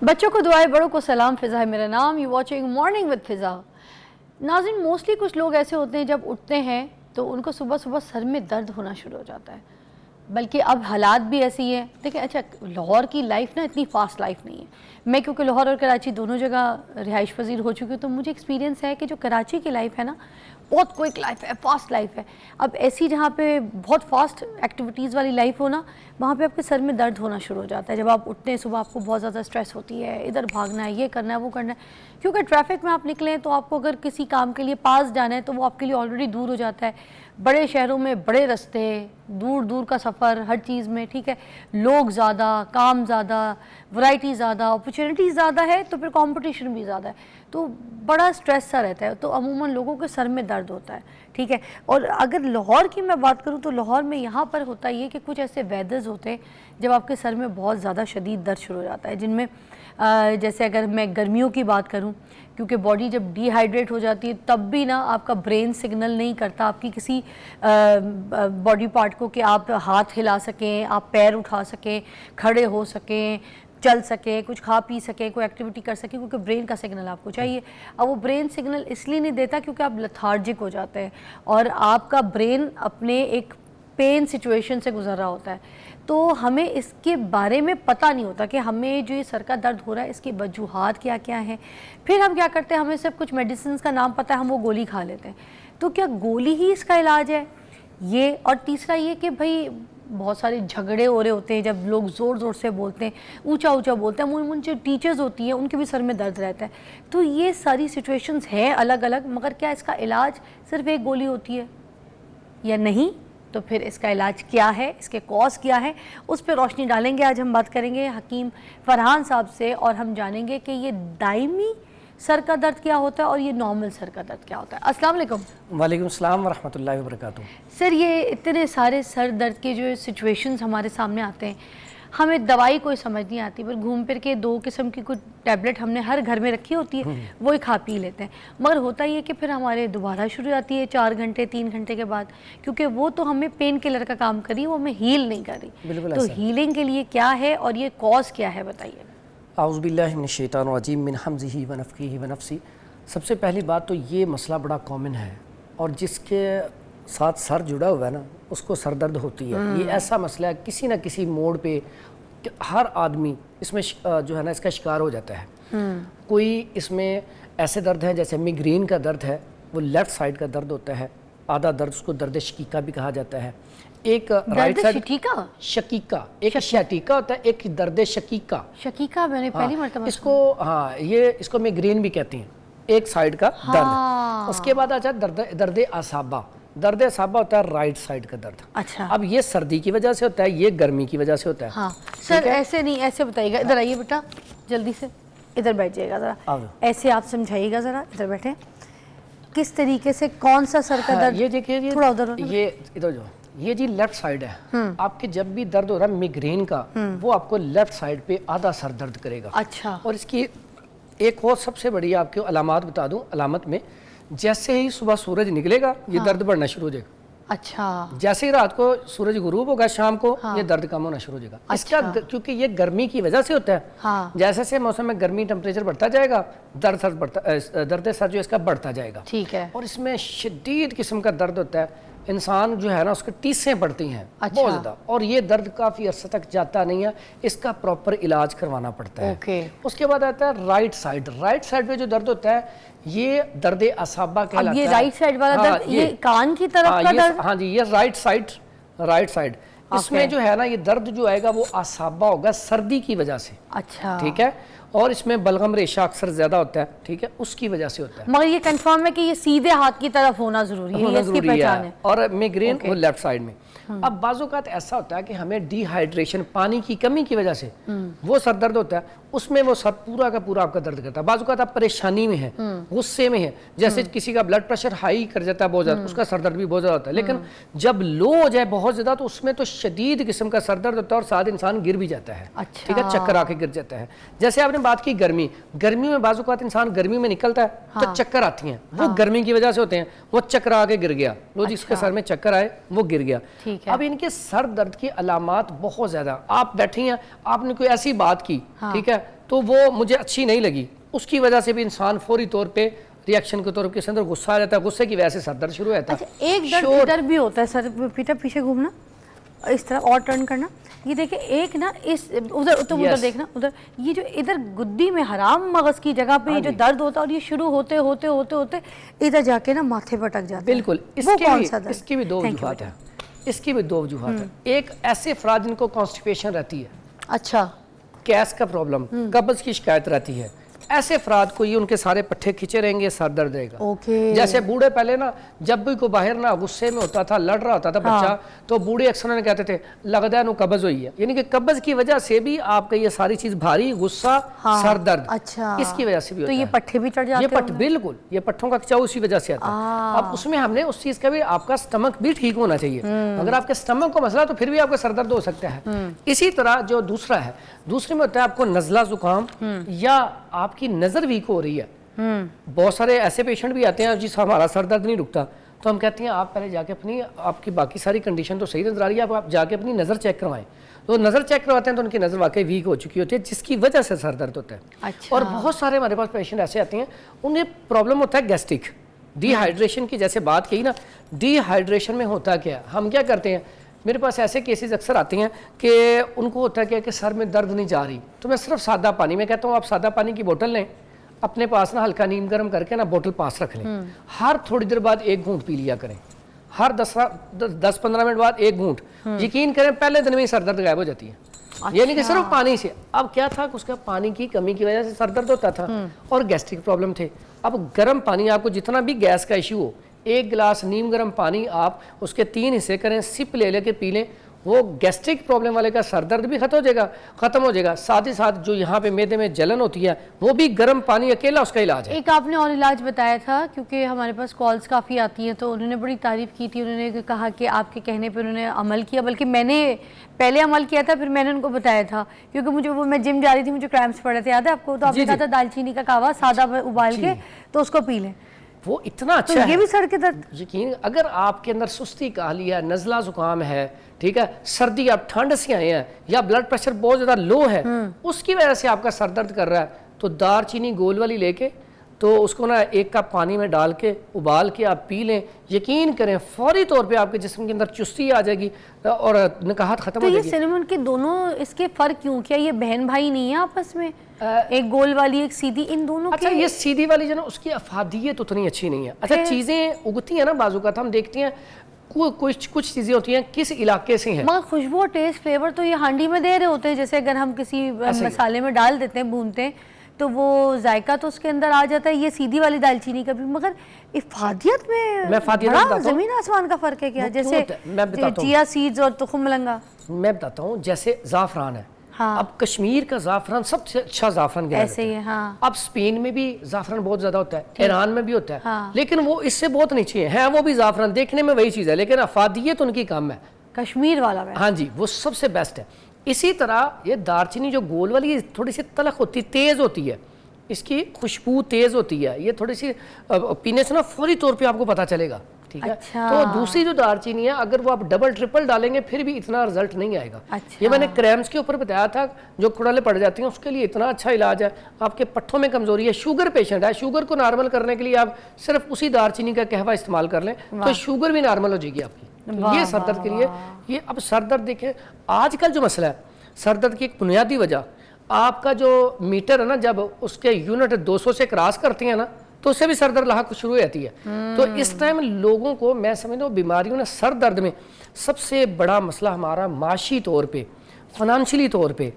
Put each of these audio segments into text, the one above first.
بچوں کو دعائیں، بڑوں کو سلام. فضا ہے میرا نام. یو واچنگ مارننگ ود فضا. ناظرین، موسٹلی کچھ لوگ ایسے ہوتے ہیں جب اٹھتے ہیں تو ان کو صبح صبح سر میں درد ہونا شروع ہو جاتا ہے، بلکہ اب حالات بھی ایسی ہیں. دیکھیں، اچھا لاہور کی لائف نا اتنی فاسٹ لائف نہیں ہے. میں کیونکہ لاہور اور کراچی دونوں جگہ رہائش پذیر ہو چکی ہوں تو مجھے ایکسپیرینس ہے کہ جو کراچی کی لائف ہے نا بہت کوئک لائف ہے، فاسٹ لائف ہے. اب ایسی جہاں پہ بہت فاسٹ ایکٹیویٹیز والی لائف ہو نا، وہاں پہ آپ کے سر میں درد ہونا شروع ہو جاتا ہے. جب آپ اٹھتے ہیں صبح آپ کو بہت زیادہ اسٹریس ہوتی ہے، ادھر بھاگنا ہے، یہ کرنا ہے، وہ کرنا ہے. کیونکہ ٹریفک میں آپ نکلیں تو آپ کو اگر کسی کام کے لیے پاس جانا ہے تو وہ آپ کے لیے آلریڈی دور ہو جاتا ہے. بڑے شہروں میں بڑے رستے، دور دور کا سفر ہر چیز میں، ٹھیک ہے، لوگ زیادہ، کام زیادہ، ورائٹی زیادہ، اپرچونٹی زیادہ ہے تو پھر کمپٹیشن بھی زیادہ ہے، تو بڑا اسٹریس سا رہتا ہے. تو عموماً لوگوں کے سر میں درد ہوتا ہے، ٹھیک ہے. اور اگر لاہور کی میں بات کروں تو لاہور میں یہاں پر ہوتا یہ کہ کچھ ایسے ویدرز ہوتے ہیں جب آپ کے سر میں بہت زیادہ شدید درد شروع ہو جاتا ہے، جن میں جیسے اگر میں گرمیوں کی بات کروں، کیونکہ باڈی جب ڈی ہائیڈریٹ ہو جاتی ہے تب بھی نا آپ کا برین سگنل نہیں کرتا آپ کی کسی باڈی پارٹ کو کہ آپ ہاتھ ہلا سکیں، آپ پیر اٹھا سکیں، کھڑے ہو سکیں، چل سکیں، کچھ کھا پی سکیں، کوئی ایکٹیویٹی کر سکیں، کیونکہ برین کا سگنل آپ کو چاہیے. اب وہ برین سگنل اس لیے نہیں دیتا کیونکہ آپ لتھارجک ہو جاتے ہیں اور آپ کا برین اپنے ایک پین سچویشن سے گزر رہا ہوتا ہے. تو ہمیں اس کے بارے میں پتہ نہیں ہوتا کہ ہمیں جو یہ سر کا درد ہو رہا ہے اس کی وجوہات کیا کیا ہیں. پھر ہم کیا کرتے ہیں، ہمیں صرف کچھ میڈیسنز کا نام پتہ ہے، ہم وہ گولی کھا لیتے ہیں. تو کیا گولی ہی اس کا علاج ہے یہ؟ اور تیسرا یہ کہ بھائی بہت سارے جھگڑے ہو رہے ہوتے ہیں، جب لوگ زور زور سے بولتے ہیں، اونچا اونچا بولتے ہیں، ان جو ٹیچرز ہوتی ہیں ان کے بھی سر میں درد رہتا ہے. تو یہ ساری سچویشنز ہیں الگ الگ، مگر کیا اس کا علاج صرف ایک گولی ہوتی ہے یا نہیں؟ تو پھر اس کا علاج کیا ہے، اس کے کاز کیا ہے، اس پہ روشنی ڈالیں گے. آج ہم بات کریں گے حکیم فرحان صاحب سے اور ہم جانیں گے کہ یہ دائمی سر کا درد کیا ہوتا ہے اور یہ نارمل سر کا درد کیا ہوتا ہے. السلام علیکم. وعلیکم السلام ورحمۃ اللہ وبرکاتہ. سر، یہ اتنے سارے سر درد کے جو سچویشنز ہمارے سامنے آتے ہیں، ہمیں دوائی کوئی سمجھ نہیں آتی، پر گھوم پھر کے 2 قسم کی کچھ ٹیبلٹ ہم نے ہر گھر میں رکھی ہوتی ہے، وہی کھا پی لیتے ہیں. مگر ہوتا یہ کہ پھر ہمارے دوبارہ شروع آتی ہے 4 گھنٹے 3 گھنٹے کے بعد، کیونکہ وہ تو ہمیں پین کلر کا کام کری، وہ ہمیں ہیل نہیں کر رہی. تو ہیلنگ کے لیے کیا ہے اور یہ کاز کیا ہے، بتائیے. اعوذ باللہ من الشیطان الرجیم من حمزہ ونفخہ ونفثہ. سب سے پہلی بات تو یہ مسئلہ بڑا کامن ہے اور جس کے ساتھ سر جڑا ہوا ہے نا اس کو سر درد ہوتی ہے. یہ ایسا مسئلہ ہے کسی نہ کسی موڑ پہ ہر آدمی اس میں جو ہے نا اس کا شکار ہو جاتا ہے. کوئی اس میں ایسے درد ہے جیسے میگرین کا درد ہے، وہ لیفٹ سائڈ کا درد ہوتا ہے. آدھا درد اس کو درد شقیقہ بھی کہا جاتا ہے. ایک رائٹ سائڈ شقیقہ، ایک شقیقہ ہوتا ہے، ایک درد شقیقہ. شقیقہ میں نے پہلی مرتبہ اس کو اس کو میگرین بھی کہتے ہیں، ایک سائڈ کا درد. اس کے بعد آ جاتا درد اعصابہ. درد اعصابہ ہوتا ہے رائٹ سائڈ کا درد. اچھا، اب یہ سردی کی وجہ سے ہوتا ہے، یہ گرمی کی وجہ سے ہوتا ہے. ہاں سر، ایسے نہیں، ایسے بتائیے گا. ادھر آئیے بیٹا، جلدی سے ادھر بیٹھ جائے گا ذرا، ایسے آپ سمجھائیے گا ذرا. ادھر بیٹھیں. کس طریقے سے کون سا سر کا درد؟ یہ دیکھیے، تھوڑا ادھر، یہ ادھر جو یہ جی لیفٹ سائڈ ہے. آپ کے جب بھی درد ہو رہا ہے میگرین کا، وہ آپ کو لیفٹ سائڈ پہ آدھا سر درد کرے گا. اچھا. اور اس کی ایک اور سب سے بڑی آپ کو علامات بتا دوں. علامت میں جیسے ہی صبح سورج نکلے گا یہ درد بڑھنا شروع ہو جائے گا. اچھا. جیسے ہی رات کو سورج غروب ہوگا شام کو یہ درد کم ہونا شروع ہو جائے گا. اس کا کیونکہ یہ گرمی کی وجہ سے ہوتا ہے. جیسے سے موسم میں گرمی ٹمپریچر بڑھتا جائے گا درد سر جو اس کا بڑھتا جائے گا. ٹھیک ہے. اور اس میں شدید قسم کا درد ہوتا ہے. انسان جو ہے نا اس کے ٹیسیں پڑتی ہیں بہت زیادہ، اور یہ درد کافی عرصے تک جاتا نہیں ہے. اس کا پراپر علاج کروانا پڑتا ہے. اس کے بعد آتا ہے رائٹ سائڈ. رائٹ سائڈ پہ جو درد ہوتا ہے یہ درد اعصابہ کہلاتا ہے. یہ رائٹ سائڈ والا درد یہ کان کی طرف کا درد؟ ہاں جی، یہ رائٹ سائڈ. اس میں جو ہے نا یہ درد جو آئے گا وہ اعصابہ ہوگا سردی کی وجہ سے. اچھا. ٹھیک ہے. اور اس میں بلغم ریشہ اکثر زیادہ ہوتا ہے. ٹھیک ہے، اس کی وجہ سے ہوتا ہے. مگر یہ کنفرم ہے کہ یہ سیدھے ہاتھ کی طرف ہونا ضروری ہے، اس کی پہچان ہے. اور میگرین وہ لیفٹ سائڈ میں. اب بعض اوقات ایسا ہوتا ہے کہ ہمیں ڈی ہائیڈریشن، پانی کی کمی کی وجہ سے وہ سر درد ہوتا ہے. اس میں وہ سر پورا کا پورا آپ کا درد کرتا ہے. بعض اوقات آپ پریشانی میں ہیں، غصے میں ہیں، جیسے کسی کا بلڈ پریشر ہائی کر جاتا ہے بہت زیادہ، اس کا سر درد بھی بہت زیادہ ہوتا ہے. لیکن جب لو ہو جائے بہت زیادہ تو اس میں تو شدید قسم کا سر درد ہوتا ہے اور ساتھ انسان گر بھی جاتا ہے. ٹھیک ہے، چکر آ کے گر جاتا ہے. جیسے آپ نے بات کی گرمی میں بعض اوقات انسان گرمی میں نکلتا ہے تو چکر آتی ہیں، وہ گرمی کی وجہ سے ہوتے ہیں. وہ چکر آ کے گر گیا، لو جس کے سر میں چکر آئے وہ گر گیا. اب ان کے سر درد کی علامات بہت زیادہ. آپ بیٹھے ہیں، آپ نے کوئی ایسی بات کی، ٹھیک ہے، تو وہ مجھے اچھی نہیں لگی. اس کی وجہ سے بھی انسان فوری طور پہ ریاکشن کے طور پہ اس کے اندر غصہ آ جاتا ہے, غصے کی وجہ سے سر درد شروع ہوتا ہے. ایک درد ادھر بھی ہوتا ہے سر, پیٹھا پیچھے گھومنا, اس طرح اور ٹرن کرنا, یہ دیکھیں ایک نا اس ادھر تم ادھر دیکھنا ادھر, یہ جو ادھر گدی میں حرام مغز کی جگہ پہ یہ جو درد ہوتا ہے اور یہ شروع ہوتے ہوتے ہوتے ہوتے ادھر جا کے نا ماتھے پہ اٹک جاتا ہے. بالکل, اس کی بھی دو وجوہات ہیں, اس کی بھی دو وجوہات ہیں. ایک ایسے افراد جن کو کانسٹیپیشن رہتی ہے, اچھا گیس کا پرابلم, قبض کی شکایت رہتی ہے, ایسے افراد کو یہ ان کے سارے پٹھے کھچے رہیں گے, سر درد رہے گا. جیسے بوڑھے پہلے نا جب بھی کوئی باہر نا غصے میں ہوتا تھا, لڑ رہا ہوتا تھا بچہ, تو بوڑھے اکثر کہتے تھے لگتا ہے انہوں قبض ہوئی ہے, یعنی کہ قبض کی وجہ سے بھی آپ کا یہ ساری چیز بھاری, غصہ, سر درد, اس کی وجہ سے بھی ہوتا ہے. تو یہ پٹھے بھی چڑھ جاتے ہیں, بالکل یہ پٹھوں کا کھچاؤ اسی وجہ سے آتا ہے. اب اس میں ہم نے اس چیز کا بھی, آپ کا سٹمک بھی ٹھیک ہونا چاہیے. اگر آپ کے سٹمک کو مسئلہ تو پھر بھی آپ کا سر درد ہو سکتا ہے. اسی طرح جو دوسرا ہے, دوسرے میں ہوتا ہے آپ کو نزلہ زکام یا آپ کی نظر ویک ہو رہی ہے. بہت سارے ایسے پیشنٹ بھی آتے ہیں جس ہمارا سر درد نہیں رکتا, تو ہم کہتے ہیں آپ پہلے جا کے اپنی, آپ کی باقی ساری کنڈیشن تو صحیح نظر آ رہی ہے, آپ جا کے اپنی نظر چیک کروائیں. تو نظر چیک کرواتے ہیں تو ان کی نظر واقعی ویک ہو چکی ہوتی ہے, جس کی وجہ سے سر درد ہوتا ہے. اور بہت سارے ہمارے پاس پیشنٹ ایسے آتے ہیں انہیں پرابلم ہوتا ہے گیسٹرک, ڈی ہائیڈریشن کی, جیسے بات کی نا, ڈی ہائیڈریشن میں ہوتا کیا ہے, ہم کیا کرتے ہیں, میرے پاس ایسے کیسز اکثر آتے ہیں کہ ان کو ہوتا ہے کہ سر میں درد نہیں جا رہی, تو میں صرف سادہ پانی, میں کہتا ہوں آپ سادہ پانی کی بوتل لیں, اپنے پاس نا ہلکا نیم گرم کر کے نا بوتل پاس رکھ لیں, ہر تھوڑی دیر بعد ایک گھونٹ پی لیا کریں, ہر 10-15 منٹ بعد ایک گھونٹ. یقین کریں پہلے دن میں سر درد غائب ہو جاتی ہے, یعنی کہ صرف پانی سے. اب کیا تھا, اس کا پانی کی کمی کی وجہ سے سر درد ہوتا تھا اور گیسٹرک پرابلم تھے. اب گرم پانی, آپ کو جتنا بھی گیس کا ایشو ہو, ایک گلاس نیم گرم پانی آپ اس کے 3 حصے کریں, سپ لے کے پی لیں, وہ گیسٹرک پرابلم والے کا سر درد بھی ختم ہو جائے گا. ساتھ ہی ساتھ جو یہاں پہ معدے میں جلن ہوتی ہے وہ بھی گرم پانی اکیلا اس کا علاج ہے. ایک آپ نے اور علاج بتایا تھا, کیونکہ ہمارے پاس کالز کافی آتی ہیں, تو انہوں نے بڑی تعریف کی تھی, انہوں نے کہا کہ آپ کے کہنے پہ انہوں نے عمل کیا, بلکہ میں نے پہلے عمل کیا تھا, پھر میں نے ان کو بتایا تھا, کیونکہ مجھے وہ, میں جم جا رہی تھی, مجھے کریمپس پڑ رہے تھے, یاد ہے آپ کو, تو آپ نے کہا تھا دالچینی کا کہوا سادہ ابال کے تو اس کو پی لیں, وہ اتنا اچھا ہے. یہ بھی سر کے درد, یقین اگر آپ کے اندر سستی کاہلی ہے, نزلہ زکام ہے, ٹھیک ہے, سردی آپ ٹھنڈ سے آئے ہیں, یا بلڈ پریشر بہت زیادہ لو ہے, اس کی وجہ سے آپ کا سر درد کر رہا ہے, تو دار چینی گول والی لے کے تو اس کو نا 1 کپ پانی میں ڈال کے ابال کے آپ پی لیں. یقین کریں فوری طور پہ آپ کے جسم کے اندر چستی آ جائے گی اور نکاہت ختم ہو جائے گی. تو یہ سنمن کے دونوں اس کے فرق کیوں, کیا یہ بہن بھائی نہیں ہے آپس میں, ایک گول والی ایک سیدھی, ان دونوں اچھا یہ سیدھی والی جو نا اس کی افادیت اتنی اچھی نہیں ہے. اچھا چیزیں اگتی ہیں نا بازو کا, ہم دیکھتے ہیں کچھ چیزیں ہوتی ہیں کس علاقے سے ہیں, مگر خوشبو, ٹیسٹ, فلیور تو یہ ہانڈی میں دے رہے ہوتے ہیں, جیسے اگر ہم کسی مسالے میں ڈال دیتے ہیں, بھونتے ہیں, تو وہ ذائقہ تو اس کے اندر آ جاتا ہے. یہ سیدھی والی دالچینی کا بھی, مگر افادیت میں بڑا زمین آسمان کا فرق ہے کیا, جیسے چیا سیڈز اور تخم ملنگا. میں بتاتا ہوں, جیسے زعفران ہے, اب کشمیر کا زعفران سب سے اچھا زعفران گیا ایسے ہی ہے. اب اسپین میں بھی زعفران بہت زیادہ ہوتا ہے, ایران میں بھی ہوتا ہے, لیکن وہ اس سے بہت نیچے ہیں, وہ بھی زعفران دیکھنے میں وہی چیز ہے, لیکن افادیت ان کی کم ہے. کشمیر والا, ہاں جی, وہ سب سے بیسٹ ہے. اسی طرح یہ دارچینی جو گول والی تھوڑی سی تلخ ہوتی, تیز ہوتی ہے, اس کی خوشبو تیز ہوتی ہے, یہ تھوڑی سی پینے سے نا فوری طور پہ آپ کو پتہ چلے گا, ٹھیک ہے. تو دوسری جو دارچینی ہے, اگر وہ آپ ڈبل ٹرپل ڈالیں گے پھر بھی اتنا رزلٹ نہیں آئے گا. یہ میں نے کریمز کے اوپر بتایا تھا, جو کھڑالے پڑ جاتی ہیں اس کے لیے اتنا اچھا علاج ہے. آپ کے پٹھوں میں کمزوری ہے, شوگر پیشنٹ ہے, شوگر کو نارمل کرنے کے لیے آپ صرف اسی دارچینی کا قہوہ استعمال کر لیں, تو شوگر بھی نارمل ہو جائے گی آپ کی. یہ سر درد کے لیے. یہ اب سر درد دیکھیں, آج کل جو مسئلہ ہے سر درد کی ایک بنیادی وجہ, آپ کا جو میٹر ہے نا, جب اس کے یونٹ 200 سے کراس کرتے ہیں نا, تو اس سے بھی سر درد لاحق شروع ہو جاتی ہے. تو اس ٹائم لوگوں کو میں سمجھتا ہوں بیماریوں نے سر درد میں سب سے بڑا مسئلہ ہمارا معاشی طور پہ, فنانشلی طور پہ,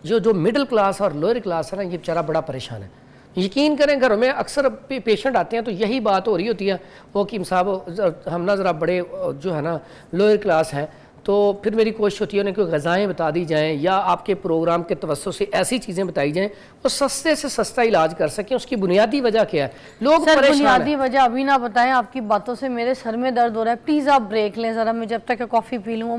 جو مڈل کلاس اور لوئر کلاس ہے نا, یہ بیچارہ بڑا پریشان ہے. یقین کریں گھروں میں اکثر پیشنٹ آتے ہیں تو یہی بات ہو رہی ہوتی ہے, وہ حکیم صاحب ہم نا ذرا بڑے جو ہے نا لوئر کلاس ہیں, تو پھر میری کوشش ہوتی ہے انہیں کوئی غذائیں بتا دی جائیں, یا آپ کے پروگرام کے توسط سے ایسی چیزیں بتائی جائیں وہ سستے سے سستا علاج کر سکیں. اس کی بنیادی وجہ کیا ہے, لوگ پریشان ہیں. بنیادی وجہ ابھی نہ بتائیں, آپ کی باتوں سے میرے سر میں درد ہو رہا ہے. پلیز آپ بریک لیں ذرا, میں جب تک کافی پی لوں.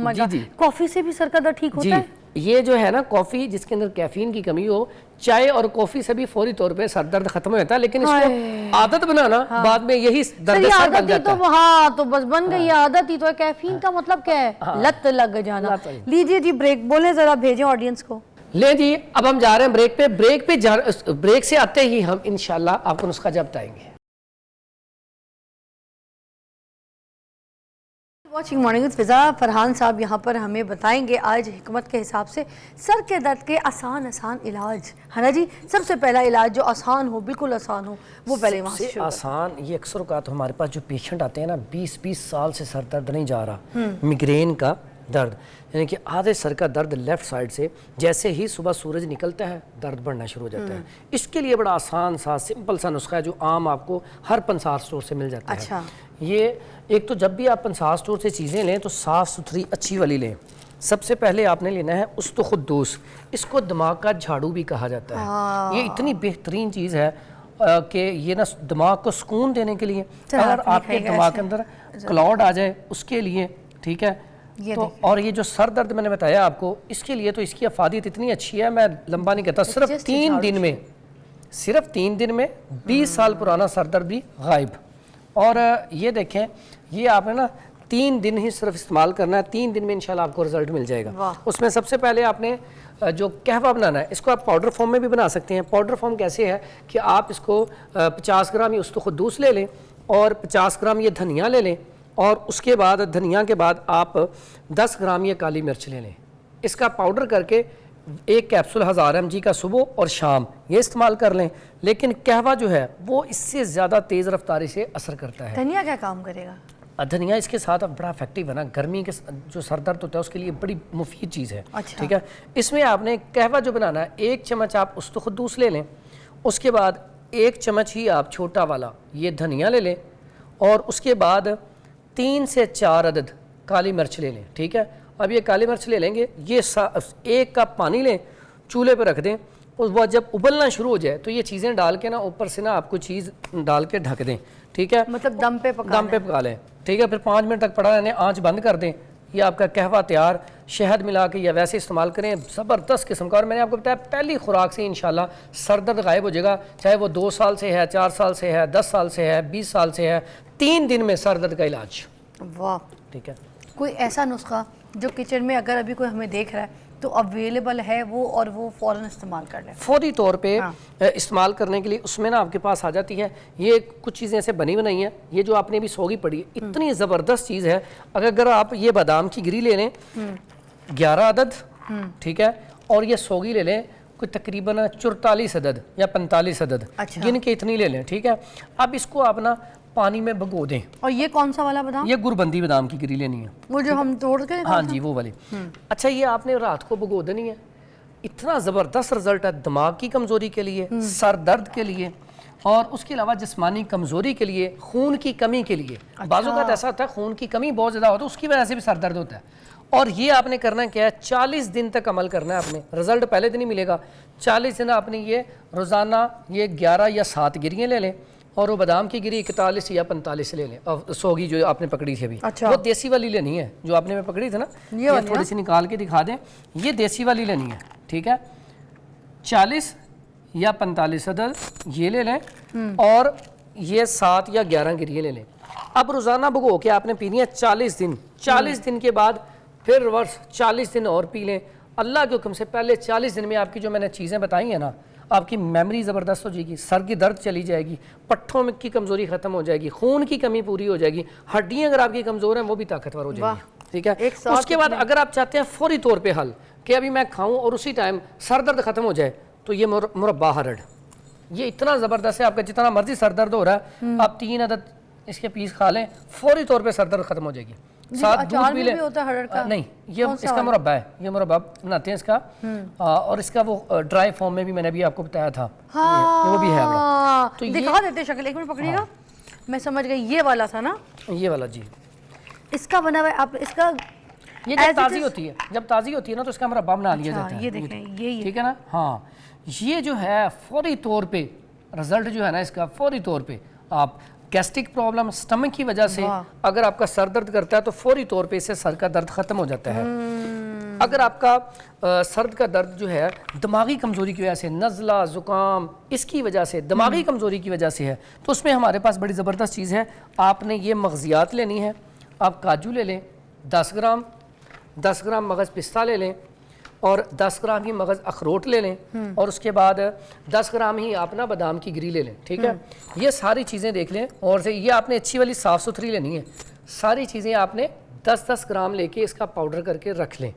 کافی سے بھی سر کا درد ٹھیک ہوتا ہے؟ یہ جو ہے نا کافی جس کے اندر کیفین کی کمی ہو, چائے اور کافی سے بھی فوری طور پہ سر درد ختم ہو جاتا ہے, لیکن اس کو عادت بنانا بعد میں یہی درد سر بن جاتا ہے. ہاں تو بس بن گئی عادت ہی. تو کیفین کا مطلب کیا ہے؟ لت لگ جانا. لیجئے جی بریک, بولیں ذرا, بھیجیں آڈینس کو. لیں جی اب ہم جا رہے ہیں بریک پہ بریک سے آتے ہی ہم انشاءاللہ آپ کو نسخہ جب بتائیں گے. واچنگ مارننگ وتھ فضا. فرحان صاحب یہاں پر ہمیں بتائیں گے آج حکمت کے حساب سے سر کے درد کے آسان علاج ہے نا جی. سب سے پہلا علاج جو آسان ہو, بالکل آسان ہو, وہ پہلے وہاں سے شروع آسان. یہ اکثر اوقات ہمارے پاس جو پیشنٹ آتے ہیں نا 20 سال سے سر درد نہیں جا رہا, میگرین کا درد, یعنی کہ آدھے سر کا درد لیفٹ سائڈ سے جیسے ہی صبح سورج نکلتا ہے درد بڑھنا شروع ہو جاتا ہے. اس کے لیے بڑا آسان سا سمپل سا نسخہ ہے جو عام آپ کو ہر پنسار سٹور سے مل جاتا ہے. اچھا. یہ ایک تو جب بھی آپ پنسار سٹور سے چیزیں لیں تو صاف ستھری اچھی والی لیں. سب سے پہلے آپ نے لینا ہے استخدوس. اس کو دماغ کا جھاڑو بھی کہا جاتا ہے. یہ اتنی بہترین چیز ہے کہ یہ نا دماغ کو سکون دینے کے لیے, اگر آپ کے دماغ کے اندر کلاؤڈ آ جائے اس کے لیے, ٹھیک ہے. تو اور یہ جو سر درد میں نے بتایا آپ کو, اس کے لیے تو اس کی افادیت اتنی اچھی ہے, میں لمبا نہیں کہتا, صرف 3 دن میں 20 سال پرانا سر درد بھی غائب. اور یہ دیکھیں, یہ آپ نے نا 3 دن ہی صرف استعمال کرنا ہے, 3 دن میں انشاءاللہ آپ کو رزلٹ مل جائے گا. اس میں سب سے پہلے آپ نے جو قہوہ بنانا ہے, اس کو آپ پاؤڈر فارم میں بھی بنا سکتے ہیں. پاؤڈر فارم کیسے ہے کہ آپ اس کو 50 گرام یہ استخدوس لے لیں اور 50 گرام یہ دھنیا لے لیں, اور اس کے بعد دھنیا کے بعد آپ 10 گرام یہ کالی مرچ لے لیں. اس کا پاؤڈر کر کے 1 کیپسول 1000 mg کا صبح اور شام یہ استعمال کر لیں. لیکن قہوہ جو ہے وہ اس سے زیادہ تیز رفتاری سے اثر کرتا ہے. دھنیا کیا کام کرے گا؟ دھنیا اس کے ساتھ بڑا افیکٹو ہے نا, گرمی کے جو سر درد ہوتا ہے اس کے لیے بڑی مفید چیز ہے. ٹھیک ہے. اس میں آپ نے قہوہ جو بنانا ہے 1 چمچ آپ استخدوس لے لیں, اس کے بعد 1 چمچ ہی آپ چھوٹا والا یہ دھنیا لے لیں, اور اس کے بعد 3 سے 4 عدد کالی مرچ لے لیں. ٹھیک ہے. اب یہ کالی مرچ لے لیں گے, یہ 1 کپ پانی لیں, چولہے پہ رکھ دیں, اور وہ جب ابلنا شروع ہو جائے تو یہ چیزیں ڈال کے نا اوپر سے نا آپ کو چیز ڈال کے ڈھک دیں. ٹھیک ہے. مطلب دم پہ پکا لیں. ٹھیک ہے. پھر 5 منٹ تک پڑا رہنے, آنچ بند کر دیں. یہ آپ کا قہوہ تیار. شہد ملا کے یا ویسے استعمال کریں, زبردست قسم کا. اور میں نے آپ کو بتایا پہلی خوراک سے انشاءاللہ سر درد غائب ہو جائے گا, چاہے وہ 2 سال سے ہے, 4 سال سے ہے, 10 سال سے ہے, 20 سال سے ہے. 3 دن میں سر درد کا علاج. واہ. ٹھیک ہے. کوئی ایسا نسخہ جو کچن میں اگر ابھی کوئی ہمیں دیکھ رہا ہے تو اویلیبل ہے وہ, اور وہ فوراً استعمال کر لیں فوری طور پہ استعمال کرنے کے لیے؟ اس میں نا آپ کے پاس آ جاتی ہے یہ کچھ چیزیں ایسے بنی بنائی ہیں. یہ جو آپ نے بھی سوگی پڑی ہے اتنی زبردست چیز ہے. اگر آپ یہ بادام کی گری لے لیں 11 عدد, ٹھیک ہے, اور یہ سوگی لے لیں کوئی تقریباً 44 عدد یا 45 عدد, گن کے اتنی لے لیں. ٹھیک ہے. اب اس کو آپ نا پانی میں بھگو دیں. اور یہ کون سا والا بادام؟ یہ گربندی بادام کی گری لینی ہے, وہ جو ہم توڑ کے. ہاں جی وہ والی. اچھا, یہ آپ نے رات کو بھگو دینی ہے. اتنا زبردست رزلٹ ہے دماغ کی کمزوری کے لیے, سر درد کے لیے, اور اس کے علاوہ جسمانی کمزوری کے لیے, خون کی کمی کے لیے. بعض اوقات ایسا ہوتا ہے خون کی کمی بہت زیادہ ہوتا ہے, اس کی وجہ سے بھی سر درد ہوتا ہے. اور یہ آپ نے کرنا کیا ہے, 40 دن تک عمل کرنا ہے آپ نے. رزلٹ پہلے دن ہی ملے گا. 40 دن آپ نے یہ روزانہ یہ 11 یا 7 گریاں لے لیں, اور وہ بادام کی گری 41 یا 45 لے لیں. اور سوگی جو آپ نے پکڑی تھی ابھی وہ دیسی والی لینی ہے, جو آپ نے پکڑی تھی نا, یہ تھوڑی سی نکال کے دکھا دیں. یہ دیسی والی لینی ہے. ٹھیک ہے. 40 یا 45 عدد یہ لے لیں, اور یہ 7 یا 11 گریے لے لیں. اب روزانہ بھگو کے آپ نے پینی ہے 40 دن. 40 دن کے بعد پھر ریورس 40 دن اور پی لیں. اللہ کے حکم سے پہلے 40 دن میں آپ کی جو میں نے چیزیں بتائی ہیں نا, آپ کی میموری زبردست ہو جائے گی, سر کی درد چلی جائے گی, پٹھوں میں کی کمزوری ختم ہو جائے گی, خون کی کمی پوری ہو جائے گی, ہڈیاں اگر آپ کی کمزور ہیں وہ بھی طاقتور ہو جائیں گی. ٹھیک ہے. اس کے بعد اگر آپ چاہتے ہیں فوری طور پہ حل کہ ابھی میں کھاؤں اور اسی ٹائم سر درد ختم ہو جائے, تو یہ مربع ہرڑ, یہ اتنا زبردست ہے. آپ کا جتنا مرضی سر درد ہو رہا ہے, آپ 3 عدد اس کے پیس کھا لیں, فوری طور پہ سر درد ختم ہو جائے گی. ساتھ دودھ بھی لیں. نہیں, یہ اس کا مربع ہے, یہ مربع بناتے ہیں اس کا, اور اس کا وہ ڈرائی فارم میں بھی میں نے بھی آپ کو بتایا تھا, وہ بھی ہے بڑا. تو دکھا دیتے شکل, ایک منٹ پکڑیے گا, میں سمجھ گئی. یہ والا تھا نا, یہ والا جی, اس کا بنا ہوا ہے. آپ اس کا یہ جب تازی ہوتی ہے, جب تازی ہوتی ہے نا تو اس کا مربع بنا لیا جاتا ہے. یہ دیکھ لیں, یہ ٹھیک ہے نا. ہاں, یہ جو ہے فوری طور پہ رزلٹ جو ہے نا اس کا, فوری طور پہ آپ گیسٹرک پرابلم, سٹمک کی وجہ سے اگر آپ کا سر درد کرتا ہے تو فوری طور پہ اس سے سر کا درد ختم ہو جاتا ہے. اگر آپ کا سر کا درد جو ہے دماغی کمزوری کی وجہ سے, نزلہ زکام اس کی وجہ سے, دماغی کمزوری کی وجہ سے ہے, تو اس میں ہمارے پاس بڑی زبردست چیز ہے. آپ نے یہ مغزیات لینی ہے. آپ کاجو لے لیں 10 گرام, 10 گرام مغز پستہ لے لیں, اور 10 گرام ہی مغز اخروٹ لے لیں اور اس کے بعد 10 گرام ہی آپ نا بادام کی گری لے لیں. ٹھیک ہے, یہ ساری چیزیں دیکھ لیں اور یہ آپ نے اچھی والی صاف ستھری لینی ہے. ساری چیزیں آپ نے 10-10 گرام لے کے اس کا پاؤڈر کر کے رکھ لیں.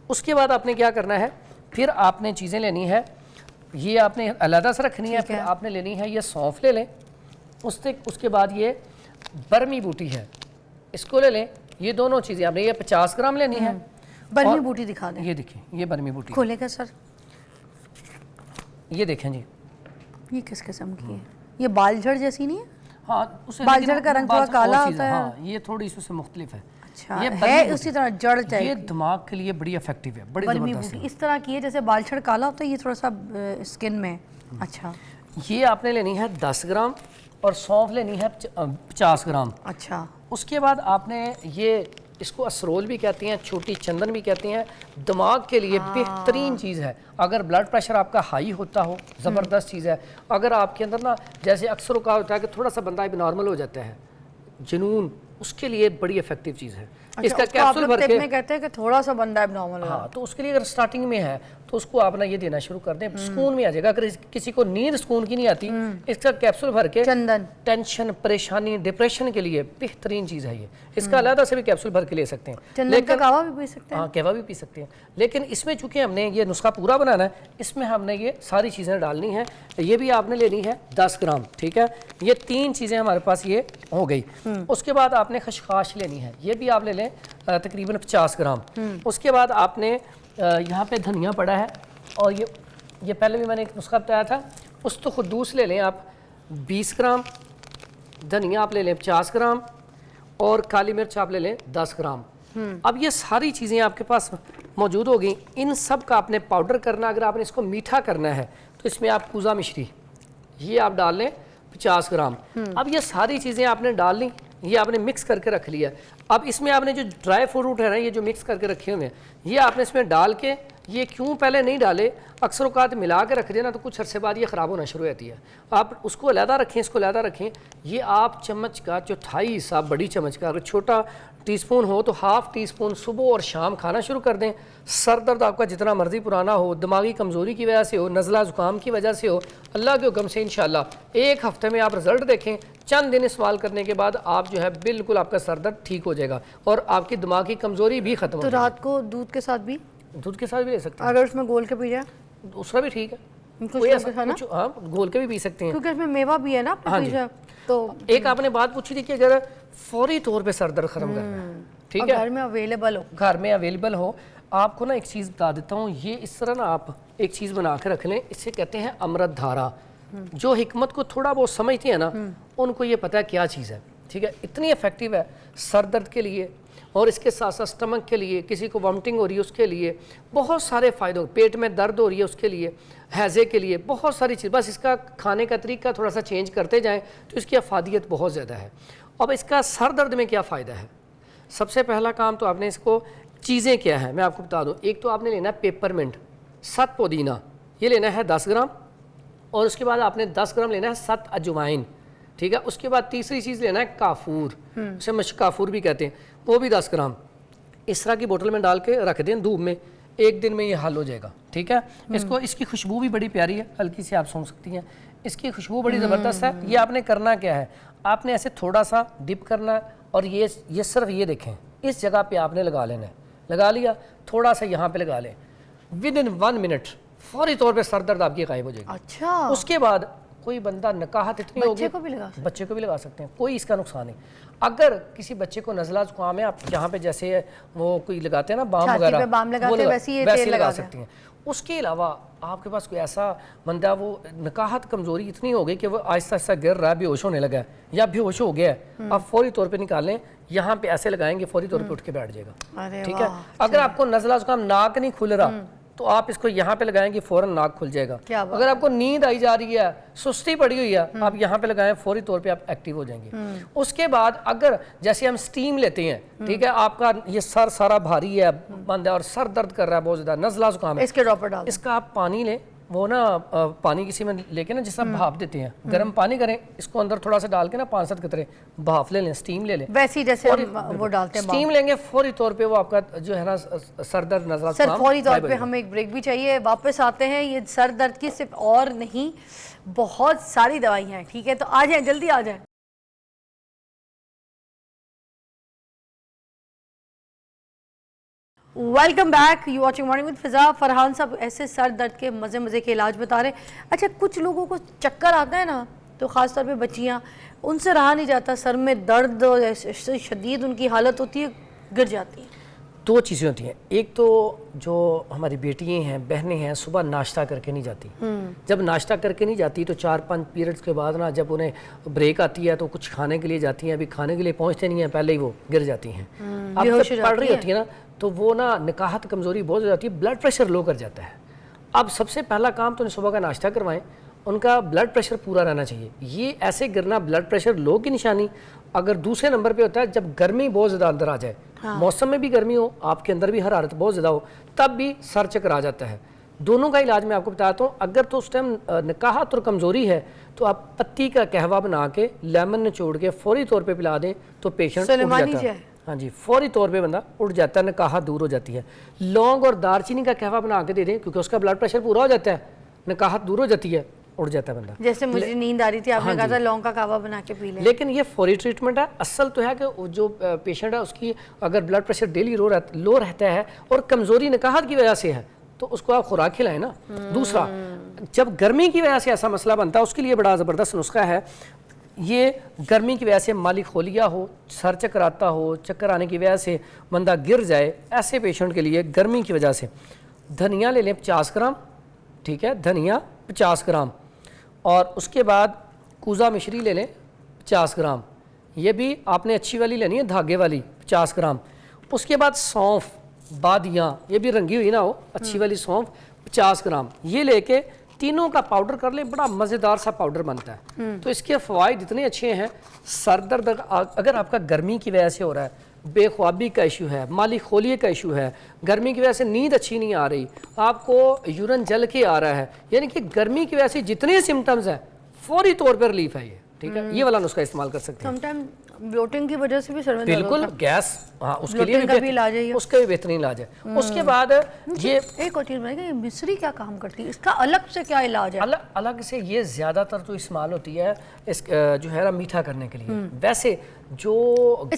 اس کے بعد آپ نے کیا کرنا ہے, پھر آپ نے چیزیں لینی ہے, یہ آپ نے علیحدہ سے رکھنی ہے. پھر آپ نے لینی ہے یہ سونف لے لیں, اس کے بعد یہ برمی بوٹی ہے اس کو لے لیں. یہ دونوں چیزیں آپ نے یہ 50 گرام لینی ہے. برمی بوٹی دکھا دیں. یہ دیکھیں, یہ برمی بوٹی کھولے گا سر, یہ دیکھیں جی, یہ کس قسم کی ہے؟ یہ بال جھڑ جیسی نہیں ہے؟ ہاں بال جھڑ کا رنگ تھوڑا کالا ہوتا ہے. ہاں یہ تھوڑی اس سے مختلف ہے. اچھا, ہے اسی طرح جڑ ٹائپ. یہ دماغ کے لیے بڑی افیکٹو ہے, بڑی زبردست ہے. اس طرح کی ہے جیسے بال جھڑ کالا ہوتا ہے, یہ تھوڑا سا اسکن میں. اچھا, یہ آپ نے لینی ہے 10 گرام اور سونف لینی ہے 50 گرام. اچھا, اس کے بعد آپ نے یہ اس کو اسرول بھی کہتے ہیں, چھوٹی چندن بھی کہتے ہیں, دماغ کے لیے بہترین چیز ہے. اگر بلڈ پریشر آپ کا ہائی ہوتا ہو, زبردست چیز ہے. اگر آپ کے اندر نا جیسے اکثر کا ہوتا ہے کہ تھوڑا سا بندہ اب نارمل ہو جاتا ہے, جنون, اس کے لیے بڑی افیکٹو چیز ہے. اس کا کیپسول بھر کے کہتے ہیں کہ تھوڑا سا بندہ اب نارمل ہو. ہاں, تو اس کے لیے اگر سٹارٹنگ میں ہے تو اس کو آپ نا یہ دینا شروع کر دیں, سکون میں آ جائے گا. اگر کسی کو نیند سکون کی نہیں آتی, اس کا کیپسول بھر کے چندن, ٹینشن, پریشانی, ڈپریشن کے لیے بہترین چیز ہے یہ. اس کا علیحدہ سے بھی کیپسول بھر کے لے سکتے ہیں. چندن کا کہوا بھی پی سکتے ہیں. ہاں, کہوا بھی پی سکتے ہیں. لیکن اس میں چونکہ ہم نے یہ نسخہ پورا بنانا ہے, اس میں ہم نے یہ ساری چیزیں ڈالنی ہیں. یہ بھی آپ نے لینی ہے 10 گرام. ٹھیک ہے, یہ 3 چیزیں ہمارے پاس یہ ہو گئی. اس کے بعد آپ نے خشخاش لینی ہے, یہ بھی آپ لے لیں تقریباً 50 گرام. اس کے بعد آپ نے یہاں پہ دھنیا پڑا ہے, اور یہ پہلے بھی میں نے ایک نسخہ بتایا تھا. استخدوس لے لیں آپ 20 گرام, دھنیا آپ لے لیں 50 گرام, اور کالی مرچ آپ لے لیں 10 گرام. اب یہ ساری چیزیں آپ کے پاس موجود ہو گئیں. ان سب کا آپ نے پاؤڈر کرنا. اگر آپ نے اس کو میٹھا کرنا ہے تو اس میں آپ کوزہ مشری یہ آپ ڈال لیں 50 گرام. اب یہ ساری چیزیں آپ نے ڈال لیں, یہ آپ نے مکس کر کے رکھ لیا. اب اس میں آپ نے جو ڈرائی فروٹ ہے نا, یہ جو مکس کر کے رکھے ہوئے ہیں, یہ آپ نے اس میں ڈال کے, یہ کیوں پہلے نہیں ڈالے, اکثر اوقات ملا کے رکھ دینا تو کچھ عرصے بعد یہ خراب ہونا شروع ہوتی ہے. آپ اس کو علیحدہ رکھیں, اس کو علیحدہ رکھیں. یہ آپ چمچ کا 1/4 حصہ, بڑی چمچ کا, اگر چھوٹا ٹی سپون ہو تو ½ ٹی سپون صبح اور شام کھانا شروع کر دیں. سر درد آپ کا جتنا مرضی پرانا ہو, دماغی کمزوری کی وجہ سے ہو, نزلہ زکام کی وجہ سے ہو, اللہ کے حکم سے انشاءاللہ 1 ہفتے میں آپ رزلٹ دیکھیں. چند دن استعمال کرنے کے بعد آپ جو ہے بالکل آپ کا سر درد ٹھیک ہو جائے گا, اور آپ کی دماغی کمزوری بھی ختم ہو جائے گی. تو رات کو دودھ کے ساتھ بھی, دودھ کے ساتھ بھی لے سکتے ہیں, اگر اس میں گول کے پی جائے دوسرا بھی ٹھیک ہے. ہاں, گھول کے بھی پی سکتے ہیں, کیونکہ اس میں میوہ بھی ہے نا. تو ایک آپ نے بات پوچھی تھی کہ اگر فوری طور پہ سر درد ختم کرنا ہے, ٹھیک ہے, گھر میں اویلیبل ہو, گھر میں اویلیبل ہو, آپ کو نا ایک چیز بتا دیتا ہوں. یہ اس طرح نا آپ ایک چیز بنا کے رکھ لیں, اس سے کہتے ہیں امرت دھارا. جو حکمت کو تھوڑا بہت سمجھتی ہے نا, ان کو یہ پتہ ہے کیا چیز ہے. ٹھیک ہے, اتنی افیکٹو ہے سر درد کے لیے, اور اس کے ساتھ ساتھ سٹمک کے لیے, کسی کو وامٹنگ ہو رہی ہے اس کے لیے بہت سارے فائدے, پیٹ میں درد ہو رہی ہے اس کے لیے, ہیضے کے لیے, بہت ساری چیز. بس اس کا کھانے کا طریقہ تھوڑا سا چینج کرتے جائیں تو اس کی افادیت بہت زیادہ ہے. اب اس کا سر درد میں کیا فائدہ ہے؟ سب سے پہلا کام تو آپ نے اس کو چیزیں کیا ہے میں آپ کو بتا دوں. ایک تو آپ نے لینا ہے پیپر منٹ, 7 پودینہ, یہ لینا ہے 10 گرام, اور اس کے بعد آپ نے 10 گرام لینا ہے 7 اجوائن. ٹھیک ہے, اس کے بعد تیسری چیز لینا ہے کافور, اسے مشک کافور بھی کہتے ہیں, وہ بھی 10 گرام. اس طرح کی بوتل میں ڈال کے رکھ دیں دھوپ میں, 1 دن میں یہ حل ہو جائے گا. ٹھیک ہے, اس کی خوشبو بھی بڑی پیاری ہے, ہلکی سی آپ سونگھ سکتی ہیں, اس کی خوشبو بڑی زبردست ہے. یہ آپ نے کرنا کیا ہے, آپ نے ایسے تھوڑا سا ڈپ کرنا ہے, اور یہ صرف یہ دیکھیں اس جگہ پہ آپ نے لگا لینا ہے. لگا لیا, تھوڑا سا یہاں پہ لگا لیں, ودن 1 منٹ فوری طور پہ سر درد آپ کی غائب ہو جائے گا. اچھا, اس کے بعد کوئی بندہ نکاہت اتنی ہوگی, بچے کو بھی لگا سکتے ہیں, کوئی اس کا نقصان نہیں. اگر کسی بچے کو نزلہ زکام ہے, آپ جہاں پہ جیسے وہ کوئی لگاتے ہیں نا بام وغیرہ, ویسے لگا سکتے ہیں. اس کے علاوہ آپ کے پاس کوئی ایسا بندہ وہ نکاہت کمزوری اتنی ہو گئی کہ وہ آہستہ آہستہ گر رہا ہے, بے ہوش ہونے لگا ہے یا بے ہوش ہو گیا ہے, آپ فوری طور پہ نکال لیں, یہاں پہ ایسے لگائیں گے فوری طور پہ اٹھ کے بیٹھ جائے گا. ٹھیک ہے, اگر آپ کو نزلہ زکام ناک نہیں کھل رہا تو آپ اس کو یہاں پہ لگائیں گے, فوراً ناک کھل جائے گا. اگر آپ کو نیند آئی جا رہی ہے, سستی پڑی ہوئی ہے, آپ یہاں پہ لگائیں, فوری طور پہ آپ ایکٹیو ہو جائیں گے. اس کے بعد اگر جیسے ہم سٹیم لیتے ہیں, ٹھیک ہے, آپ کا یہ سر سارا بھاری ہے, بند ہے, اور سر درد کر رہا ہے بہت زیادہ, نزلہ زکام ہے, اس کے ڈراپر ڈال, اس کا آپ پانی لیں, وہ نا پانی کسی میں لے کے نا جس طرح بھاپ دیتے ہیں, گرم پانی کریں, اس کو اندر تھوڑا سا ڈال کے نا 5-7 قطرے بھاپ لے لیں, اسٹیم لے لیں, ویسے ہی جیسے ہم وہ ڈالتے ہیں اسٹیم لیں گے, فوری طور پہ وہ آپ کا جو ہے نا سر درد, نزلہ سر فوری طور پہ ہمیں ایک بریک بھی چاہیے, واپس آتے ہیں. یہ سر درد کی صرف اور نہیں بہت ساری دوائیاں ہیں, ٹھیک ہے, تو آ جائیں, جلدی آ جائیں. Welcome back, you watching morning with فضا. فرحان صاحب ایسے سر درد کے مزے کے علاج بتا رہے ہیں. اچھا کچھ لوگوں کو چکر آتا ہے نا, تو خاص طور پہ بچیاں, ان سے رہا نہیں جاتا, سر میں درد ایسے شدید ان کی حالت ہوتی ہے, گر جاتی ہیں. 2 چیزیں ہوتی ہیں. ایک تو جو ہماری بیٹیاں ہیں, بہنیں ہیں, صبح ناشتہ کر کے نہیں جاتی. جب ناشتہ کر کے نہیں جاتی تو 4-5 پیریڈز کے بعد نا جب انہیں بریک آتی ہے تو کچھ کھانے کے لیے جاتی ہیں, ابھی کھانے کے لیے پہنچتے نہیں ہیں, پہلے ہی وہ گر جاتی ہیں. اب جب پڑھ رہی ہوتی ہیں نا تو وہ نا نکاحت کمزوری بہت ہو جاتی ہے, بلڈ پریشر لو کر جاتا ہے. اب سب سے پہلا کام تو انہیں صبح کا ناشتہ کروائیں, ان کا بلڈ پریشر پورا رہنا چاہیے. یہ ایسے گرنا بلڈ پریشر لو کی نشانی. اگر دوسرے نمبر پہ ہوتا ہے جب گرمی بہت زیادہ اندر آ جائے, موسم میں بھی گرمی ہو, آپ کے اندر بھی حرارت بہت زیادہ ہو, تب بھی سر چکر آ جاتا ہے. دونوں کا علاج میں آپ کو بتاتا ہوں. اگر تو اس ٹائم نکاحت اور کمزوری ہے تو آپ پتی کا قہوہ بنا کے لیمن نچوڑ کے فوری طور پہ پلا دیں تو پیشنٹ اٹھ جاتا ہے. ہاں جی, فوری طور پہ بندہ اٹھ جاتا ہے, نکاحت دور ہو جاتی ہے. لونگ اور دار چینی کا قہوہ بنا کے دے دیں کیونکہ اس کا بلڈ پریشر پورا ہو جاتا ہے, نکاحت دور ہو جاتی ہے, اٹھ جاتا ہے بندہ. جیسے مجھے نیند آ رہی تھی, آپ نے کہا تھا لونگ کا قہوہ بنا کے پی لیں. لیکن یہ فوری ٹریٹمنٹ ہے. اصل تو ہے کہ جو پیشنٹ ہے اس کی اگر بلڈ پریشر ڈیلی لو رہتا ہے اور کمزوری نکاحت کی وجہ سے ہے تو اس کو آپ خوراک کھلائیں نا. دوسرا, جب گرمی کی وجہ سے ایسا مسئلہ بنتا ہے اس کے لیے بڑا زبردست نسخہ ہے. یہ گرمی کی وجہ سے مالی خولیا ہو, سر چکر آتا ہو, چکر آنے کی وجہ سے بندہ گر جائے, ایسے پیشنٹ کے لیے گرمی کی وجہ سے دھنیا لے لیں 50 گرام, ٹھیک ہے, دھنیا 50 گرام, اور اس کے بعد کوزہ مشری لے لیں 50 گرام. یہ بھی آپ نے اچھی والی لینی ہے, دھاگے والی 50 گرام. اس کے بعد سونف, بادیاں, یہ بھی رنگی ہوئی نہ ہو, اچھی والی سونف 50 گرام. یہ لے کے تینوں کا پاؤڈر کر لیں, بڑا مزیدار سا پاؤڈر بنتا ہے. تو اس کے فوائد اتنے اچھے ہیں. سر درد اگر آپ کا گرمی کی وجہ سے ہو رہا ہے, بے خوابی کا ایشو ہے, مالی خولیے کا ایشو ہے, گرمی کی وجہ سے نیند اچھی نہیں آ رہی, آپ کو یورین جل کے آ رہا ہے, یعنی کہ گرمی کی وجہ سے جتنے سمٹمز ہیں فوری طور پر ریلیف ہے. یہ ٹھیک ہے, یہ والا نسخہ استعمال کر سکتے ہیں. بلوٹنگ کی وجہ سے بھی سر میں درد بالکل, گیس, ہاں اس کے لیے بھی اس کا بھی بہترین علاج ہے. اس کے بعد یہ ایک اور چیز میں کہ مصری کیا کام کرتی ہے, اس کا الگ سے کیا علاج ہے؟ الگ سے یہ زیادہ تر تو استعمال ہوتی ہے اس جو ہے نا میٹھا کرنے کے لیے. ویسے جو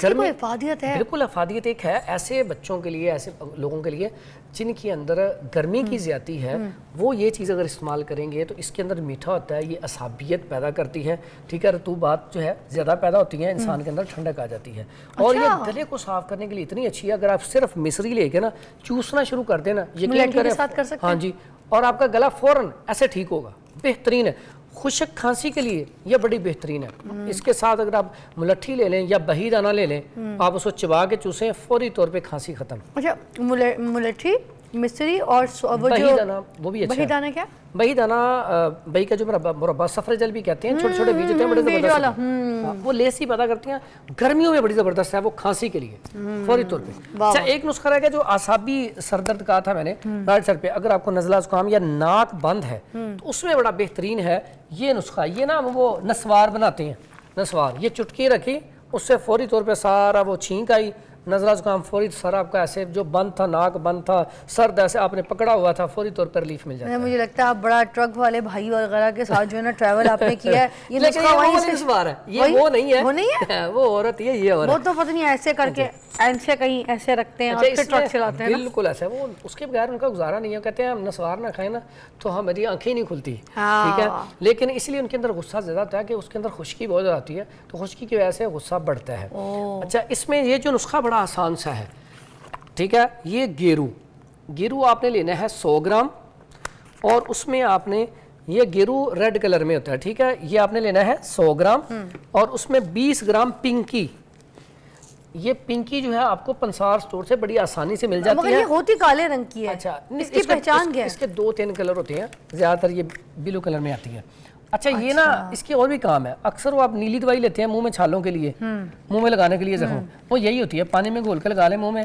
گھر میں افادیت ہے, بالکل افادیت ایک ہے ایسے بچوں کے لیے, ایسے لوگوں کے لیے جن کے اندر گرمی کی زیادتی ہے, وہ یہ چیز اگر استعمال کریں گے تو اس کے اندر میٹھا ہوتا ہے, یہ اصابیت پیدا کرتی ہے, ٹھیک ہے, رطوبات جو ہے زیادہ پیدا ہوتی ہیں, انسان کے اندر ٹھنڈک آ جاتی ہے. اور یہ گلے کو صاف کرنے کے لیے اتنی اچھی ہے. اگر آپ صرف مصری لے کے نا چوسنا شروع کر دیں نا, یقین کریں, ہاں جی, اور آپ کا گلا فوراً ایسے ٹھیک ہوگا. بہترین ہے. خشک کھانسی کے لیے یہ بڑی بہترین ہے. اس کے ساتھ اگر آپ ملٹھی لے لیں یا بہی دانہ لے لیں, آپ اس کو چبا کے چوسیں, فوری طور پہ کھانسی ختم. اچھا, ملٹھی, مصری اور بہی دانہ, وہ بھی اچھا ہے. بہی دانہ کیا؟ بہی دانہ, بہی کا جو مربع سفرجل بھی کہتے ہیں, چھوٹے چھوٹے بیج ہوتے ہیں, بڑے زبردست, وہ لیسی پیدا کرتی ہیں, گرمیوں میں بڑی زبردست ہے, وہ کھانسی کے لیے فوری طور پہ. اچھا, ایک نسخہ رہ گیا جو اعصابی سر درد کہا تھا میں نے, رائٹ سر پہ اگر آپ کو نزلہ زکام یا ناک بند ہے تو اس میں بڑا بہترین ہے یہ نسخہ. یہ نا وہ نسوار بناتے ہیں, نسوار, یہ چٹکی رکھی, اس سے فوری طور پہ سارا وہ چھینک آئی, نزلہ زکام فوری, سر آپ کا ایسے جو بند تھا, ناک بند تھا, سرد ایسے آپ نے پکڑا ہوا تھا, فوری طور پر ریلیف مل جاتا ہے. مجھے لگتا ہے آپ بڑا ٹرک والے بھائی وغیرہ کے ساتھ جو ہے نا ٹریول آپ نے کیا ہے. یہ نسخہ وہیں سے نسوار ہے, یہ وہ نہیں ہے, وہ نہیں ہے, وہ عورت ہے, یہ عورت. وہ تو پتہ نہیں ایسے کر کے ایسے کہیں ایسے رکھتے ہیں اور پھر ٹرک چلاتے ہیں. بالکل ایسا, وہ اس کے بغیر ان کا گزارا نہیں ہے. کہتے ہیں ہم نسوار نہ کھائیں نا تو ہماری آنکھیں نہیں کھلتی, ٹھیک ہے, لیکن اس لیے ان کے اندر غصہ زیادہ ہوتا ہے کہ اس کے اندر خشکی بہت زیادہ آتی ہے, تو خشکی کی وجہ سے غصہ بڑھتا ہے. اچھا, اس میں یہ جو نسخہ بڑا آسان سا ہے, ٹھیک ہے, یہ گیرو آپ نے لینا ہے 100 گرام, اور اس میں آپ نے یہ گیرو ریڈ کلر میں ہوتا ہے, ٹھیک ہے, یہ آپ نے لینا ہے 100 گرام, اور اس میں 20 گرام پنکی. یہ پنکی جو ہے آپ کو پنسار سٹور سے بڑی آسانی سے مل جاتی ہے, مگر یہ ہوتی کالے رنگ کی ہے. اچھا, اس کی پہچان کیا ہے؟ اس کے 2-3 کلر ہوتے ہیں, زیادہ تر یہ بلو کلر میں آتی ہے. اچھا, یہ نا اس کے اور بھی کام ہے. اکثر وہ آپ نیلی دوائی لیتے ہیں منہ میں چھالوں کے لیے, منہ میں لگانے کے لیے زخم, وہ یہی ہوتی ہے, پانی میں گھول کے لگا لیں منہ میں,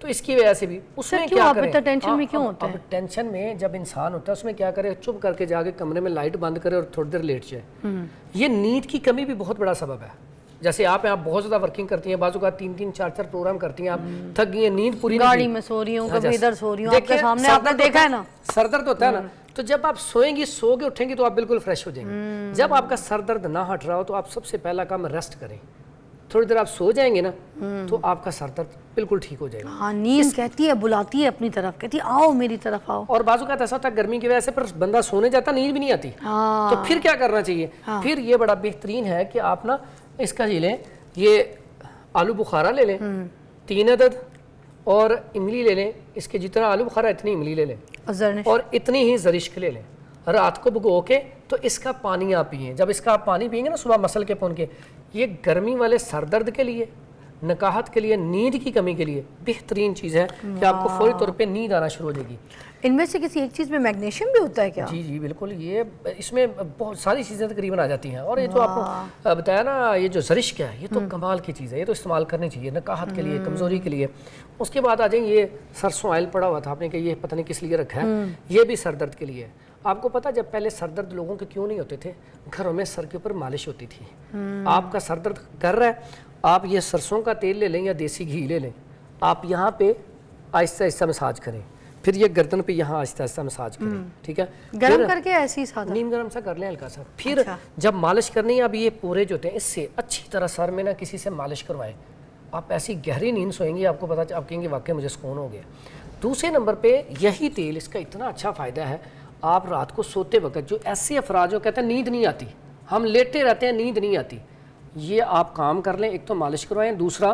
تو اس کی وجہ سے بھی اس میں کیوں کیا آپ کریں، اتنا ٹینشن میں کیوں ہوتے ہیں؟ اب ٹینشن میں جب انسان ہوتا ہے اس میں کیا کرے، چپ کر کے جا کے کمرے میں لائٹ بند کرے اور تھوڑی دیر لیٹ جائے. یہ نیند کی کمی بھی بہت بڑا سبب ہے. جیسے آپ بہت زیادہ ورکنگ کرتی ہیں، بعض اوقات 3 4 پروگرام کرتی ہیں، آپ تھک گئی ہیں، نیند پوری نہیں، گاڑی میں سو رہی ہوں، کبھی ادھر سو رہی ہوں، آپ کے سامنے آپ نے دیکھا ہے نا سر درد ہوتا ہے نا، تو جب آپ سوئیں گی، سو کے اٹھیں گی تو آپ بالکل فریش ہو جائیں گے. جب آپ کا سر درد نہ ہٹ رہا ہو تو آپ سب سے پہلا کام ریسٹ کریں. تھوڑی دیر آپ سو جائیں گے نا تو آپ کا سر درد بالکل ٹھیک ہو جائے گا. ہاں نیند کہتی ہے، بلاتی ہے اپنی طرف، کہتی ہے آؤ میری طرف آؤ. اور بعض اوقات ایسا ہوتا ہے گرمی کی وجہ سے پھر بندہ سونے جاتا، نیند بھی نہیں آتی. تو پھر کیا کرنا چاہیے؟ پھر یہ بڑا بہترین ہے کہ آپ نا اس کا جی لیں، یہ آلو بخارا لے لیں 3 عدد، اور املی لے لیں. اس کے جتنا آلو بخارا اتنی املی لے لیں، اور اتنی ہی زرشک لے لیں. رات کو بھگو کے تو اس کا پانی آپ پئیں. جب اس کا آپ پانی پئیں گے نا صبح مسل کے پون کے، یہ گرمی والے سر درد کے لیے، نکاحت کے لیے، نیند کی کمی کے لیے بہترین چیز ہے کہ آپ کو فوری طور پہ نیند آنا شروع ہو جائے گی. ان میں سے کسی ایک چیز میں میگنیشیم بھی ہوتا ہے کیا؟ جی جی بالکل، یہ اس میں بہت ساری چیزیں تقریباً آ جاتی ہیں. اور یہ جو آپ کو بتایا نا، یہ جو زرشک ہے یہ تو کمال کی چیز ہے، یہ تو استعمال کرنی چاہیے نکاحت کے لیے، کمزوری کے لیے. اس کے بعد آ جائیں، یہ سرسوں آئل پڑا ہوا تھا آپ نے کہ یہ پتہ نہیں کس لیے رکھا ہے، یہ بھی سر درد کے لیے ہے. آپ کو پتہ جب پہلے سر درد لوگوں کے کیوں نہیں ہوتے تھے؟ گھروں میں سر کے اوپر مالش ہوتی تھی. آپ کا سر درد کر رہا ہے، آپ یہ سرسوں کا تیل لے لیں یا دیسی گھی لے لیں، آپ یہاں پہ آہستہ آہستہ مساج کریں، پھر یہ گردن پہ یہاں آہستہ آہستہ مساج کریں. ٹھیک ہے، گرم کر کے ایسی سادہ نیم گرم سا کر لیں ہلکا سا. پھر جب مالش کرنی ہے، اب یہ پورے جو ہوتے ہیں اس سے اچھی طرح سر میں نا کسی سے مالش کروائیں. آپ ایسی گہری نیند سوئیں گی، آپ کو پتہ، آپ کہیں گے واقعی مجھے سکون ہو گیا. دوسرے نمبر پہ یہی تیل، اس کا اتنا اچھا فائدہ ہے، آپ رات کو سوتے وقت جو ایسے افراد جو کہتے ہیں نیند نہیں آتی، ہم لیٹے رہتے ہیں نیند نہیں آتی، یہ آپ کام کر لیں. ایک تو مالش کروائیں، دوسرا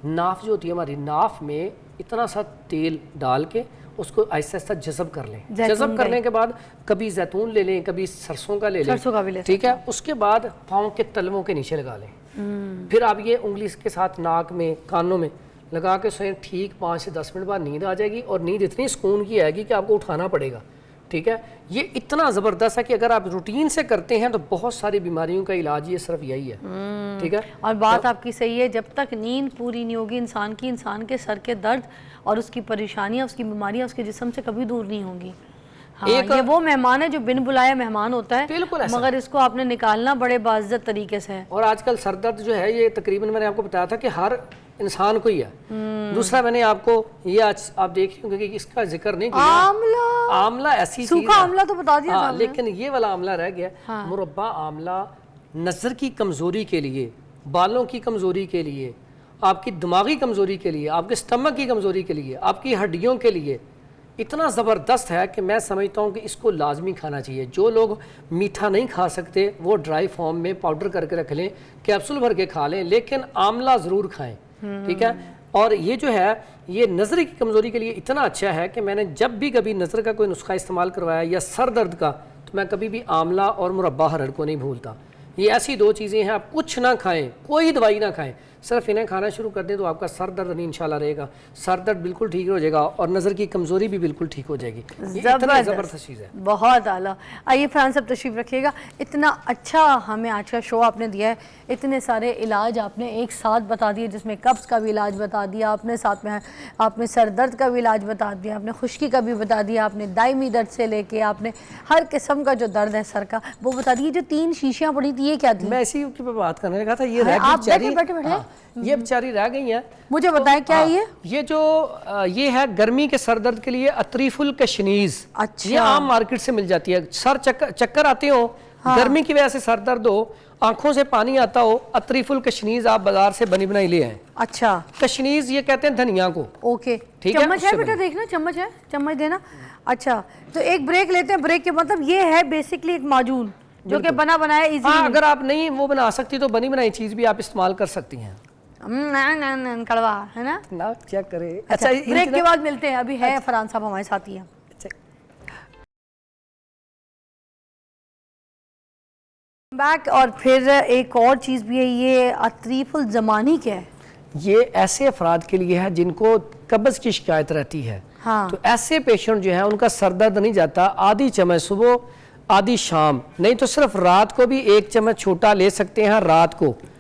ناف جو ہوتی ہے ہماری، ناف میں اتنا سا تیل ڈال کے اس کو آہستہ آہستہ جذب کر لیں. جذب کرنے کے بعد کبھی زیتون لے لیں، کبھی سرسوں کا لے لیں، ٹھیک ہے. اس کے بعد پاؤں کے تلووں کے نیچے لگا لیں. پھر آپ یہ انگلی کے ساتھ ناک میں، کانوں میں لگا کے سوئیں. ٹھیک 5 سے 10 منٹ بعد نیند آ جائے گی، اور نیند اتنی سکون کی آئے گی کہ آپ کو اٹھانا پڑے گا. ٹھیک ہے، یہ اتنا زبردست ہے کہ اگر آپ روٹین سے کرتے ہیں تو بہت ساری بیماریوں کا علاج یہ صرف یہی ہے. ٹھیک ہے، اور بات آپ کی صحیح ہے، جب تک نیند پوری نہیں ہوگی انسان کے سر کے درد اور اس کی پریشانیاں، اس کی بیماریاں اس کے جسم سے کبھی دور نہیں ہوں گی. یہ وہ مہمان ہے جو بن بلایا مہمان ہوتا ہے، مگر اس کو آپ نے نکالنا بڑے باعزت طریقے سے ہے. اور آج کل سر درد جو ہے یہ تقریباً میں نے آپ کو بتایا تھا کہ ہر انسان کو ہی ہے. دوسرا میں نے آپ کو یہ آج آپ دیکھ رہے ہوں کہ اس کا ذکر نہیں کیا، آملہ ایسی چیز سوکھا آملہ تو بتا دیا تھا، لیکن یہ والا آملہ رہ گیا. مربع آملہ نظر کی کمزوری کے لیے، بالوں کی کمزوری کے لیے، آپ کی دماغی کمزوری کے لیے، آپ کے سٹمک کی کمزوری کے لیے، آپ کی ہڈیوں کے لیے اتنا زبردست ہے کہ میں سمجھتا ہوں کہ اس کو لازمی کھانا چاہیے. جو لوگ میٹھا نہیں کھا سکتے وہ ڈرائی فارم میں پاؤڈر کر کے رکھ لیں، کیپسول بھر کے کھا لیں، لیکن آملہ ضرور کھائیں. ٹھیک ہے، اور یہ جو ہے یہ نظر کی کمزوری کے لیے اتنا اچھا ہے کہ میں نے جب بھی کبھی نظر کا کوئی نسخہ استعمال کروایا یا سر درد کا، تو میں کبھی بھی آملہ اور مربع ہرڑ کو نہیں بھولتا. یہ ایسی 2 چیزیں ہیں، آپ کچھ نہ کھائیں، کوئی دوائی نہ کھائیں، صرف انہیں کھانا شروع کر دیں تو آپ کا سر درد نہیں انشاءاللہ رہے گا. سر درد بالکل ٹھیک ہو جائے گا اور نظر کی کمزوری بھی بالکل ٹھیک ہو جائے گی. یہ اتنی زبردست چیز ہے. بہت اعلیٰ. آئیے فرحان صاحب تشریف رکھیے گا. اتنا اچھا ہمیں آج کا شو آپ نے دیا ہے، اتنے سارے علاج آپ نے ایک ساتھ بتا دیے، جس میں قبض کا بھی علاج بتا دیا آپ نے، ساتھ میں آپ نے سر درد کا بھی علاج بتا دیا، آپ نے خشکی کا بھی بتا دیا، آپ نے دائمی درد سے لے کے آپ نے ہر قسم کا جو درد ہے سر کا وہ بتا دیے. جو 3 شیشیاں پڑی تھی یہ کیا تھی؟ میں اسی کی بات کرنے لگا تھا. یہ رہ گئی، یہ بیچاری رہ گئی ہیں. مجھے بتائیں کیا یہ جو یہ ہے گرمی کے سر درد کے لیے اطریف الکشنیز. یہ عام مارکیٹ سے مل جاتی ہے. سر چکر آتے ہو، گرمی کی وجہ سے سر درد ہو، آنکھوں سے پانی آتا ہو، اطریف الکشنیز آپ بازار سے بنی بنائی لے آئیں. اچھا، کشنیز یہ کہتے ہیں دھنیا کو. اوکے، چمچ ہے بیٹا، دیکھنا چمچ ہے، چمچ دینا. اچھا، تو ایک بریک لیتے ہیں. بریک کے مطلب یہ ہے بیسکلی ایک معجون جو کہ بنا بنایا ایزی. اگر آپ نہیں وہ بنا سکتی تو بنی بنائی چیز بھی آپ استعمال کر سکتی ہیں. کڑوا ہے نا، چیک کرے. اچھا، بریک کے بعد ملتے ہیں. ابھی ہے فرحان صاحب ہمارے ساتھ ہی ہیں. بیک. اور پھر ایک اور چیز بھی ہے، یہ اطریف الزمانی کیا ہے؟ یہ ایسے افراد کے لیے ہے جن کو قبض کی شکایت رہتی ہے. تو ایسے پیشنٹ جو ہیں ان کا سر درد نہیں جاتا. آدھی چمچ صبح، آدھی شام، نہیں تو صرف رات کو بھی 1 چمچ چھوٹا لے سکتے ہیں رات کو.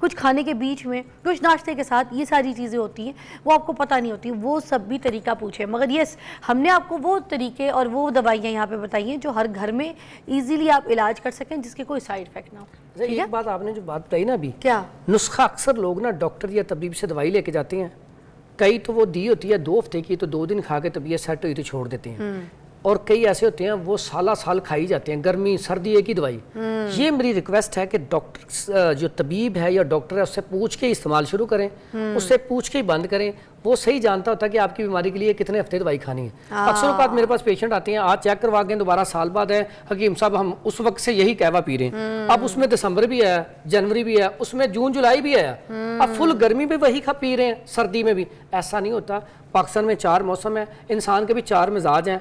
کچھ کھانے کے بیچ میں, کچھ ناشتے کے ساتھ, یہ ساری چیزیں ہوتی ہیں وہ آپ کو پتہ نہیں ہوتی, وہ سب بھی طریقہ پوچھیں. مگر یس, ہم نے آپ کو وہ طریقے اور وہ دوائیاں یہاں پہ بتائی ہیں جو ہر گھر میں ایزیلی آپ علاج کر سکیں, جس کے کوئی سائیڈ افیکٹ نہ ہو. ایک بات آپ نے جو بات بتائی نا ابھی, کیا نسخہ اکثر لوگ نا ڈاکٹر یا طبیب سے دوائی لے کے جاتے ہیں, کئی تو وہ دی ہوتی ہے 2 ہفتے کی, تو 2 دن کھا کے طبیعت سیٹ ہوئی تو چھوڑ دیتے ہیں, اور کئی ایسے ہوتے ہیں وہ سالہ سال کھائی جاتے ہیں, گرمی سردی ایک ہی دوائی. یہ میری ریکویسٹ ہے کہ ڈاکٹر جو طبیب ہے یا ڈاکٹر ہے اس سے پوچھ کے استعمال شروع کریں, اس سے پوچھ کے ہی بند کریں. وہ صحیح جانتا ہوتا ہے کہ آپ کی بیماری کے لیے کتنے ہفتے دوائی کھانی ہے. اکثر اوقات میرے پاس پیشنٹ آتے ہیں, آج چیک کروا گئے, دوبارہ سال بعد ہے حکیم صاحب ہم اس وقت سے یہی کہوا پی رہے ہیں, اب اس میں دسمبر بھی آیا, جنوری بھی آیا, اس میں جون جولائی بھی آیا, اب فل گرمی میں وہی پی رہے ہیں, سردی میں بھی. ایسا نہیں ہوتا. پاکستان میں 4 موسم ہیں, انسان کے بھی 4 مزاج ہیں,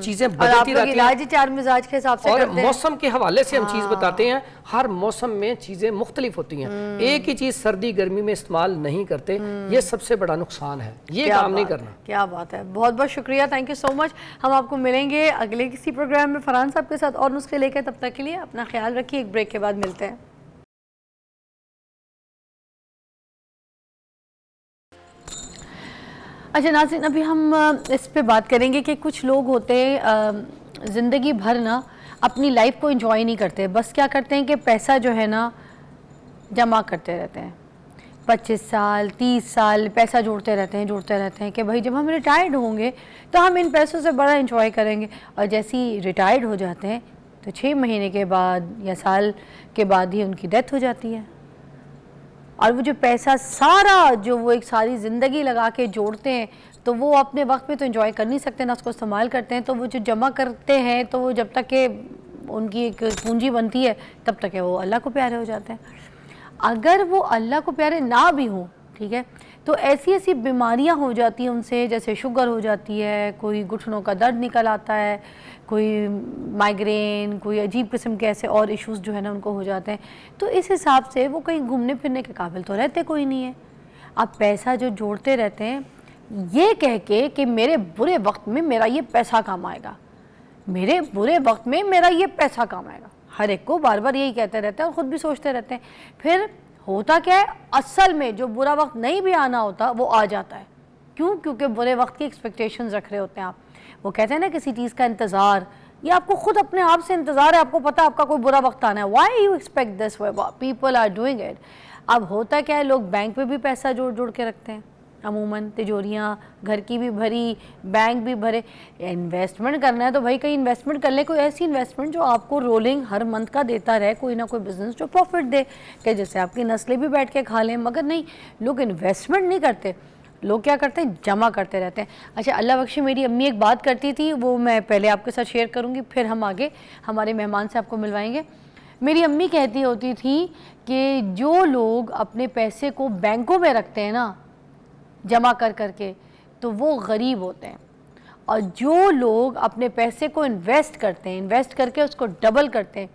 چیزیں بدلتی رہتی ہیں, علاج 4 مزاج کے حساب سے اور کرتے ہیں. موسم کے حوالے سے ہم چیز بتاتے ہیں. ہر موسم میں چیزیں مختلف ہوتی ہیں, ایک ہی چیز سردی گرمی میں استعمال نہیں کرتے, یہ سب سے بڑا نقصان ہے, یہ کام نہیں کرنا. کیا بات ہے, بہت بہت شکریہ, تھینک یو سو مچ. ہم آپ کو ملیں گے اگلے کسی پروگرام میں فرحان صاحب کے ساتھ اور نسخے لے کے. تب تک کے لیے اپنا خیال رکھیے, ایک بریک کے بعد ملتے ہیں. اچھا ناظرین, ابھی ہم اس پہ بات کریں گے کہ کچھ لوگ ہوتے ہیں زندگی بھر نا اپنی لائف کو انجوائے نہیں کرتے, بس کیا کرتے ہیں کہ پیسہ جو ہے نا جمع کرتے رہتے ہیں, 25 سال 30 سال پیسہ جوڑتے رہتے ہیں کہ بھائی جب ہم ریٹائرڈ ہوں گے تو ہم ان پیسوں سے بڑا انجوائے کریں گے. اور جیسے ہی ریٹائرڈ ہو جاتے ہیں تو 6 مہینے کے بعد یا سال کے بعد ہی ان کی ڈیتھ ہو جاتی ہے. اور وہ جو پیسہ سارا جو وہ ایک ساری زندگی لگا کے جوڑتے ہیں, تو وہ اپنے وقت میں تو انجوائے کر نہیں سکتے, نہ اس کو استعمال کرتے ہیں. تو وہ جو جمع کرتے ہیں تو وہ جب تک کہ ان کی ایک پونجی بنتی ہے تب تک کہ وہ اللہ کو پیارے ہو جاتے ہیں. اگر وہ اللہ کو پیارے نہ بھی ہوں, ٹھیک ہے, تو ایسی ایسی بیماریاں ہو جاتی ہیں ان سے, جیسے شوگر ہو جاتی ہے, کوئی گھٹنوں کا درد نکل آتا ہے, کوئی مائگرین, کوئی عجیب قسم کے ایسے اور ایشوز جو ہے نا ان کو ہو جاتے ہیں. تو اس حساب سے وہ کہیں گھومنے پھرنے کے قابل تو رہتے کوئی نہیں ہے. اب پیسہ جو جوڑتے رہتے ہیں یہ کہہ کے کہ میرے برے وقت میں میرا یہ پیسہ کام آئے گا, میرے برے وقت میں میرا یہ پیسہ کام آئے گا, ہر ایک کو بار بار یہی کہتے رہتے ہیں اور خود بھی سوچتے رہتے ہیں. پھر ہوتا کیا ہے, اصل میں جو برا وقت نہیں بھی آنا ہوتا وہ آ جاتا ہے. کیوں؟ کیونکہ برے وقت کی ایکسپیکٹیشنز رکھ رہے ہوتے ہیں آپ. وہ کہتے ہیں نا کسی چیز کا انتظار, یہ آپ کو خود اپنے آپ سے انتظار ہے, آپ کو پتا آپ کا کوئی برا وقت آنا ہے. Why you expect this, people are doing it. اب ہوتا کیا ہے, لوگ بینک پہ بھی پیسہ جوڑ کے رکھتے ہیں, عموماً تجوریاں گھر کی بھی بھری, بینک بھی بھرے. انویسٹمنٹ کرنا ہے تو بھائی کہیں انویسٹمنٹ کر لیں, کوئی ایسی انویسٹمنٹ جو آپ کو رولنگ ہر منتھ کا دیتا رہے, کوئی نہ کوئی بزنس جو پروفٹ دے, کہ جیسے آپ کی نسلیں بھی بیٹھ کے کھا لیں. مگر نہیں, لوگ انویسٹمنٹ نہیں کرتے, لوگ کیا کرتے ہیں, جمع کرتے رہتے ہیں. اچھا اللہ بخشے, میری امی ایک بات کرتی تھی, وہ میں پہلے آپ کے ساتھ شیئر کروں گی, پھر ہم آگے ہمارے مہمان سے آپ کو ملوائیں گے. میری امی کہتی ہوتی تھی کہ جو لوگ اپنے پیسے کو بینکوں میں رکھتے ہیں نا جمع کر کے, تو وہ غریب ہوتے ہیں, اور جو لوگ اپنے پیسے کو انویسٹ کرتے ہیں, انویسٹ کر کے اس کو ڈبل کرتے ہیں,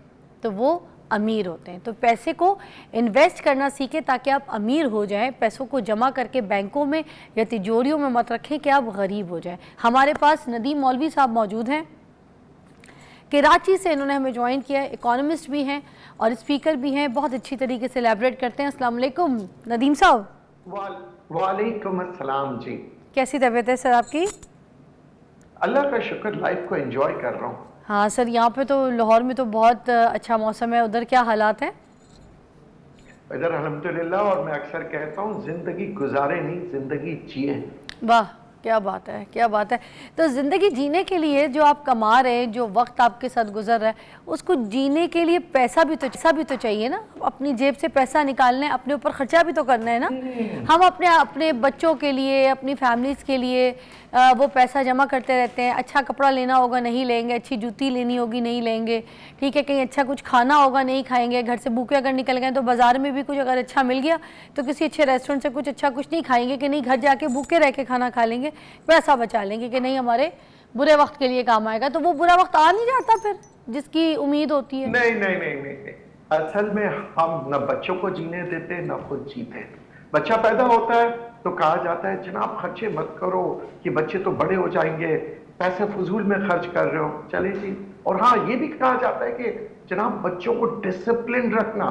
تو وہ امیر ہوتے ہیں. تو پیسے کو انویسٹ کرنا سیکھیں تاکہ آپ امیر ہو جائیں. پیسوں کو جمع کر کے بینکوں میں یا تجوریوں میں مت رکھیں کہ آپ غریب ہو جائیں. ہمارے پاس ندیم مولوی صاحب موجود ہیں, کراچی سے انہوں نے ہمیں جوائن کیا ہے, اکانومسٹ بھی ہیں اور اسپیکر بھی ہیں, بہت اچھی طریقے سے ایلیبریٹ کرتے ہیں. السلام علیکم ندیم صاحب. وعلیکم السلام جی. کیسی طبیعت ہے سر آپ کی؟ اللہ کا شکر, لائف کو انجوائے کر رہا ہوں. ہاں سر, یہاں پہ تو لاہور میں تو بہت اچھا موسم ہے, ادھر کیا حالات ہیں؟ ادھر الحمدللہ, اور میں اکثر کہتا ہوں زندگی گزارے نہیں, زندگی جیے. واہ کیا بات ہے, کیا بات ہے. تو زندگی جینے کے لیے جو آپ کما رہے ہیں, جو وقت آپ کے ساتھ گزر رہا ہے, اس کو جینے کے لیے پیسہ بھی تو چاہیے نا. اپنی جیب سے پیسہ نکالنا ہے, اپنے اوپر خرچہ بھی تو کرنا ہے نا. ہم اپنے بچوں کے لیے, اپنی فیملیز کے لیے وہ پیسہ جمع کرتے رہتے ہیں. اچھا کپڑا لینا ہوگا نہیں لیں گے, اچھی جوتی لینی ہوگی نہیں لیں گے, ٹھیک ہے, کہیں اچھا کچھ کھانا ہوگا نہیں کھائیں گے, گھر سے بھوکے اگر نکل گئے تو بازار میں بھی کچھ اگر اچھا مل گیا تو کسی اچھے ریسٹورنٹ سے کچھ اچھا کچھ نہیں کھائیں گے, کہ نہیں گھر جا کے بھوکے رہ کے کھانا کھا لیں گے, پیسہ بچا لیں گے کہ نہیں ہمارے برے وقت کے لیے کام آئے گا. تو وہ برا وقت آ نہیں جاتا پھر جس کی امید ہوتی ہے. نہیں, اصل میں ہم نہ بچوں کو جینے دیتے نہ خود جیتے. بچہ پیدا ہوتا ہے تو کہا جاتا ہے جناب خرچے مت کرو کہ بچے تو بڑے ہو جائیں گے, پیسے فضول میں خرچ کر رہے ہو. چلے جی. اور ہاں یہ بھی کہا جاتا ہے کہ جناب بچوں کو ڈسپلن رکھنا,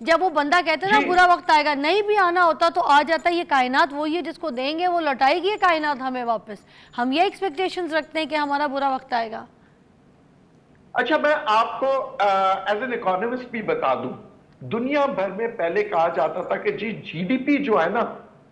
جب وہ بندہ کہتے ہیں نا برا وقت آئے گا, نہیں بھی آنا ہوتا تو آ جاتا ہے. یہ کائنات وہی ہے جس کو دیں گے وہ لوٹائے گی یہ کائنات ہمیں واپس. ہم یہ ایکسپیکٹیشنز رکھتے ہیں کہ ہمارا برا وقت آئے گا. اچھا میں آپ کو ایز این اکانومسٹ بھی بتا دوں, دنیا بھر میں پہلے کہا جاتا تھا کہ جی ڈی پی جو ہے نا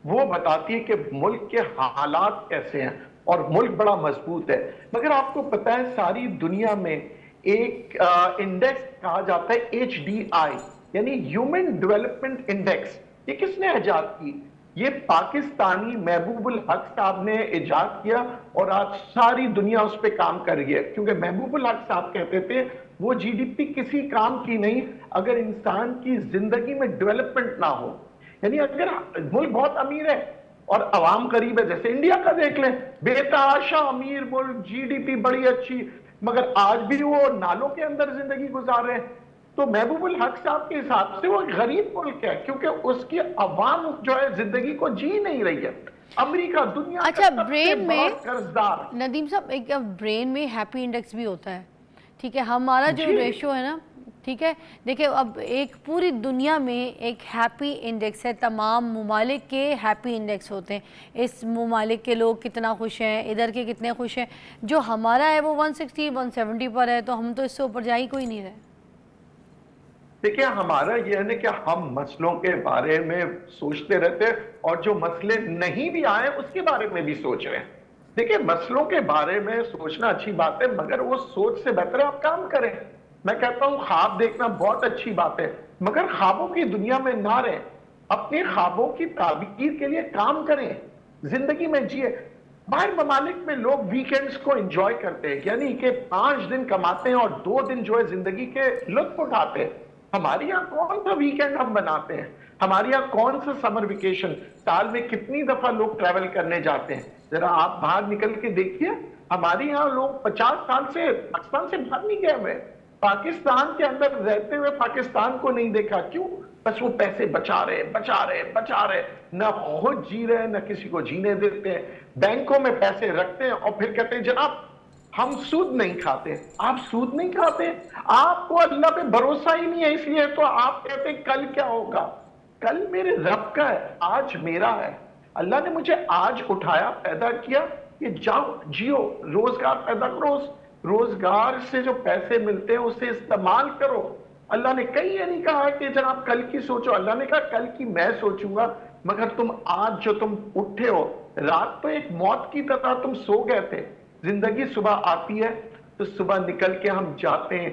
وہ بتاتی ہے کہ ملک کے حالات کیسے ہیں اور ملک بڑا مضبوط ہے. مگر آپ کو پتا ہے ساری دنیا میں ایک انڈیکس کہا جاتا ہے ایچ ڈی آئی, یعنی ہیومن ڈیولپمنٹ انڈیکس. یہ کس نے ایجاد کی؟ یہ پاکستانی محبوب الحق صاحب نے ایجاد کیا اور آج ساری دنیا اس پہ کام کر رہی ہے. کیونکہ محبوب الحق صاحب کہتے تھے وہ جی ڈی پی کسی کام کی نہیں اگر انسان کی زندگی میں ڈیولپمنٹ نہ ہو. یعنی اگر ملک بہت امیر ہے اور عوام غریب ہے, جیسے انڈیا کا دیکھ لیں, بے تحاشا امیر ملک, جی ڈی پی بڑی اچھی, مگر آج بھی وہ نالوں کے اندر زندگی گزار رہے ہیں. تو محبوب الحق صاحب کے حساب سے وہ غریب ملک ہے کیونکہ اس کی عوام جو ہے زندگی کو جی نہیں رہی ہے. امریکہ دنیا کا اچھا, سب سے برین میں بڑا قرضدار. ندیم صاحب ایک برین میں ہیپی انڈیکس بھی ہوتا ہے, ٹھیک ہے, ہمارا جو ریشو ہے نا, ٹھیک ہے, دیکھیں اب ایک پوری دنیا میں ایک ہیپی انڈیکس ہے, تمام ممالک کے ہیپی انڈیکس ہوتے ہیں. اس ممالک کے لوگ کتنا خوش ہیں, ادھر کے کتنے خوش ہیں. جو ہمارا ہے وہ 160 170 پر ہے, تو ہم تو اس سے اوپر جا ہی کوئی نہیں رہے. دیکھیں ہمارا یہ ہے نا کہ ہم مسئلوں کے بارے میں سوچتے رہتے ہیں اور جو مسئلے نہیں بھی آئے اس کے بارے میں بھی سوچ رہے ہیں. دیکھیں مسئلوں کے بارے میں سوچنا اچھی بات ہے مگر وہ سوچ سے بہتر ہے آپ کام کریں. میں کہتا ہوں خواب دیکھنا بہت اچھی بات ہے مگر خوابوں کی دنیا میں نہ رہیں, اپنے خوابوں کی تعبیر کے لیے کام کریں, زندگی میں جیے. باہر ممالک میں لوگ ویکینڈز کو انجوائے کرتے ہیں, یعنی کہ 5 دن کماتے ہیں اور 2 دن جو ہے زندگی کے لطف اٹھاتے ہیں. ہمارے یہاں کون سا ویکینڈ ہم بناتے ہیں, ہمارے یہاں کون سا سمر ویکیشن, سال میں کتنی دفعہ لوگ ٹریول کرنے جاتے ہیں. ذرا آپ باہر نکل کے دیکھیے, ہمارے یہاں لوگ 50 سال سے پاکستان سے باہر نہیں گئے ہوئے, پاکستان کے اندر رہتے ہوئے پاکستان کو نہیں دیکھا. کیوں؟ بس وہ پیسے بچا رہے, نہ خود جی رہے نہ کسی کو جینے دیتے ہیں, بینکوں میں پیسے رکھتے ہیں اور پھر کہتے ہیں جناب ہم سود نہیں کھاتے. آپ سود نہیں کھاتے, آپ کو اللہ پہ بھروسہ ہی نہیں ہے, اس لیے تو آپ کہتے ہیں کل کیا ہوگا. کل میرے رب کا ہے, آج میرا ہے. اللہ نے مجھے آج اٹھایا, پیدا کیا, کہ جاؤ جیو, روزگار پیدا کرو, روزگار سے جو پیسے ملتے ہیں اسے استعمال کرو. اللہ نے کہیں یہ نہیں کہا کہ جناب کل کی سوچو, اللہ نے کہا کل کی میں سوچوں گا. مگر تم آج جو تم اٹھے ہو, رات تو ایک موت کی طرح تم سو گئے تھے. زندگی صبح آتی ہے تو صبح نکل کے ہم جاتے ہیں,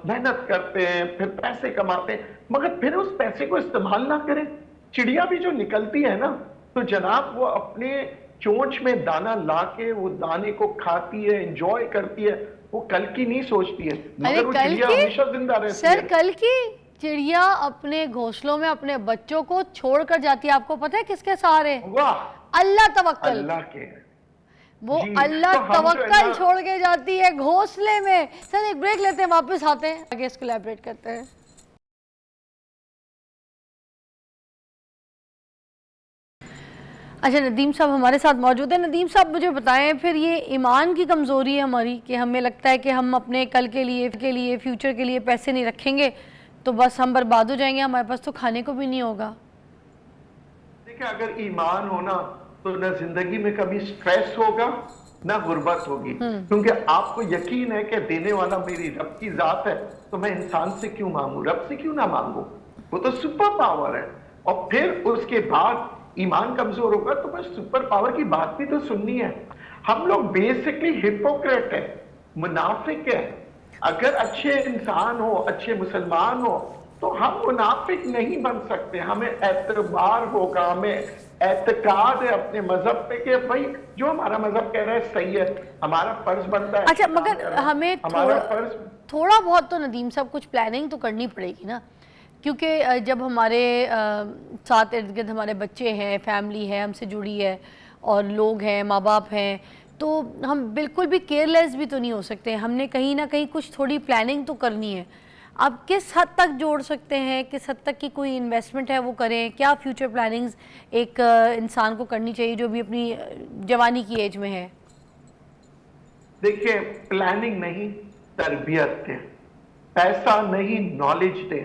محنت کرتے ہیں, پھر پیسے کماتے ہیں, مگر پھر اس پیسے کو استعمال نہ کریں. چڑیا بھی جو نکلتی ہے نا تو جناب وہ اپنے چونچ میں دانا لا کے وہ دانے کو کھاتی ہے, انجوائے کرتی ہے, وہ کل کی نہیں سوچتی ہے. مگر وہ چڑیا ہمیشہ زندہ رہتی ہے. سر کل کی چڑیا اپنے گھونسلوں میں اپنے بچوں کو چھوڑ کر جاتی ہے, آپ کو پتہ ہے کس کے سہارے؟ واہ, اللہ توکل. اللہ کے, وہ اللہ توکل چھوڑ کے جاتی ہے گھونسلے میں. سر ایک بریک لیتے ہیں, واپس آتے ہیں, آگے اس کو ایلیبریٹ کرتے ہیں. اچھا ندیم صاحب ہمارے ساتھ موجود ہیں. ندیم صاحب مجھے بتائیں پھر یہ ایمان کی کمزوری ہے ہماری کہ ہمیں لگتا ہے کہ ہم اپنے کل کے لیے فیوچر کے لیے پیسے نہیں رکھیں گے تو بس ہم برباد ہو جائیں گے, ہمارے پاس تو کھانے کو بھی نہیں ہوگا. دیکھیں اگر ایمان ہونا تو نہ زندگی میں کبھی سٹریس ہوگا نہ غربت ہوگی, کیونکہ آپ کو یقین ہے کہ دینے والا میری رب کی ذات ہے, تو میں انسان سے کیوں مانگوں, رب سے کیوں نہ مانگوں, وہ تو سپر پاور ہے. اور پھر اس کے بعد ایمان کمزور ہوگا تو بس سپر پاور کی بات بھی تو سننی ہے. ہم لوگ بیسکلی ہپوکریٹ ہیں, منافق ہیں. اگر اچھے انسان ہو, اچھے مسلمان ہو تو ہم منافق نہیں بن سکتے. ہمیں اعتبار ہوگا, ہمیں اعتقاد ہے اپنے مذہب پہ کہ بھائی جو ہمارا مذہب کہہ رہا ہے صحیح ہے, ہمارا فرض بنتا ہے. اچھا مگر ہمیں تھوڑا بہت تو ندیم صاحب کچھ پلاننگ تو کرنی پڑے گی نا, کیونکہ جب ہمارے ساتھ ارد گرد ہمارے بچے ہیں, فیملی ہے ہم سے جڑی ہے اور لوگ ہیں, ماں باپ ہیں, تو ہم بالکل بھی کیئر لیس بھی تو نہیں ہو سکتے. ہم نے کہیں نہ کہیں کچھ تھوڑی پلاننگ تو کرنی ہے. آپ کس حد تک جوڑ سکتے ہیں, کس حد تک کی کوئی انویسٹمنٹ ہے وہ کریں, کیا فیوچر پلاننگز ایک انسان کو کرنی چاہیے جو بھی اپنی جوانی کی ایج میں ہے؟ دیکھیں پلاننگ نہیں تربیت دیں, پیسہ نہیں نالج دیں,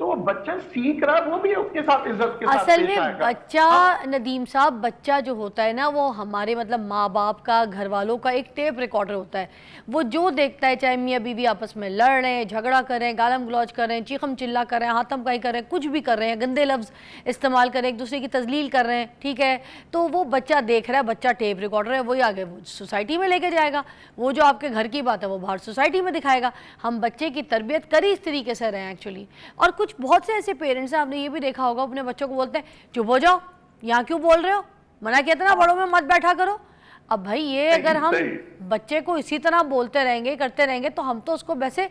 تو وہ بچہ سیکھ رہا ہے, وہ بھی اس کے ساتھ عزت کے ساتھ اصل پیش میں آئے گا. بچہ ندیم صاحب, بچہ جو ہوتا ہے نا وہ ہمارے مطلب ماں باپ کا, گھر والوں کا ایک ٹیپ ریکارڈر ہوتا ہے. وہ جو دیکھتا ہے, چاہے میاں بیوی آپس میں لڑ رہے ہیں, جھگڑا کر رہے ہیں, گالم گلوچ کر رہے ہیں, چیخم چلا کر رہے ہیں, ہاتھم کائی کر رہے ہیں, کچھ بھی کر رہے ہیں, گندے لفظ استعمال کر رہے ہیں, ایک دوسرے کی تذلیل کر رہے ہیں, ٹھیک ہے, تو وہ بچہ دیکھ رہا ہے, بچہ ٹیپ ریکارڈر ہے, وہی آگے سوسائٹی میں لے کے جائے گا. وہ جو آپ کے گھر کی بات ہے وہ باہر سوسائٹی میں دکھائے گا. ہم بچے کی تربیت کری اس طریقے سے رہے ہیں ایکچولی. اور کچھ بہت سے ایسے پیرنٹس ہیں, آپ نے یہ بھی دیکھا ہوگا, اپنے بچوں کو بولتے ہیں چپ ہو جاؤ, یہاں کیوں بول رہے ہو, منع کیا تھا نا بڑوں میں مت بیٹھا کرو. اب بھائی یہ اگر ہم بچے کو اسی طرح بولتے رہیں گے, کرتے رہیں گے, تو ہم تو اس کو ویسے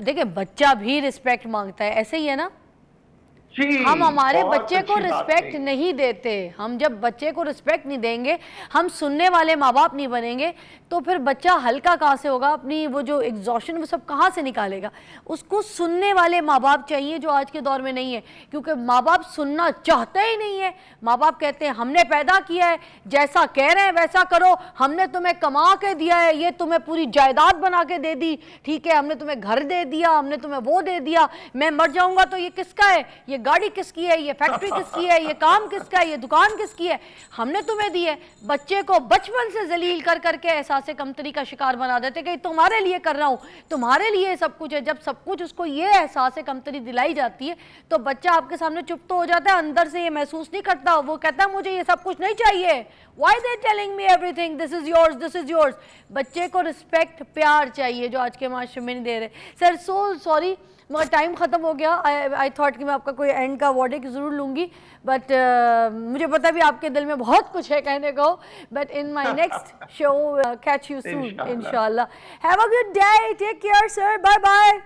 دیکھیں بچہ بھی رسپیکٹ مانگتا ہے, ایسے ہی ہے نا. ہم ہمارے بچے کو رسپیکٹ نہیں دیتے. ہم جب بچے کو رسپیکٹ نہیں دیں گے, ہم سننے والے ماں باپ نہیں بنیں گے, تو پھر بچہ ہلکا کہاں سے ہوگا, اپنی وہ جو ایگزاشن وہ سب کہاں سے نکالے گا. اس کو سننے والے ماں باپ چاہیے, جو آج کے دور میں نہیں ہے, کیونکہ ماں باپ سننا چاہتے ہی نہیں ہے. ماں باپ کہتے ہیں ہم نے پیدا کیا ہے, جیسا کہہ رہے ہیں ویسا کرو, ہم نے تمہیں کما کے دیا ہے, یہ تمہیں پوری جائیداد بنا کے دے دی, ٹھیک ہے, ہم نے تمہیں گھر دے دیا, ہم نے تمہیں وہ دے دیا, میں مر جاؤں گا تو یہ کس کا ہے, یہ گاڑی کس کی ہے, یہ فیکٹری کس کی ہے, یہ کام کس کا ہے, یہ دکان کس کی ہے, ہم نے تمہیں دی ہے. بچے کو بچپن سے ذلیل کر کر کے احساس کمتری کا شکار بنا دیتے کہ تمہارے لیے کر رہا ہوں, تمہارے لیے سب کچھ ہے. جب سب کچھ اس کو یہ احساس کمتری دلائی جاتی ہے, تو بچہ آپ کے سامنے چپ تو ہو جاتا ہے, اندر سے یہ محسوس نہیں کرتا, وہ کہتا ہے مجھے یہ سب کچھ نہیں چاہیے. Why they telling me everything, this is yours, this is yours. بچے کو رسپیکٹ, پیار چاہیے, جو آج کے معاشرے میں نہیں دے رہے. سر سو سوری, مگر ٹائم ختم ہو گیا. آئی تھاٹ کہ میں آپ کا کوئی اینڈ کا ورڈک ضرور لوں گی, بٹ مجھے پتا بھی آپ کے دل میں بہت کچھ ہے کہنے کو. But in my next show catch you soon انشاءاللہ. Have a good day, take care sir, bye bye.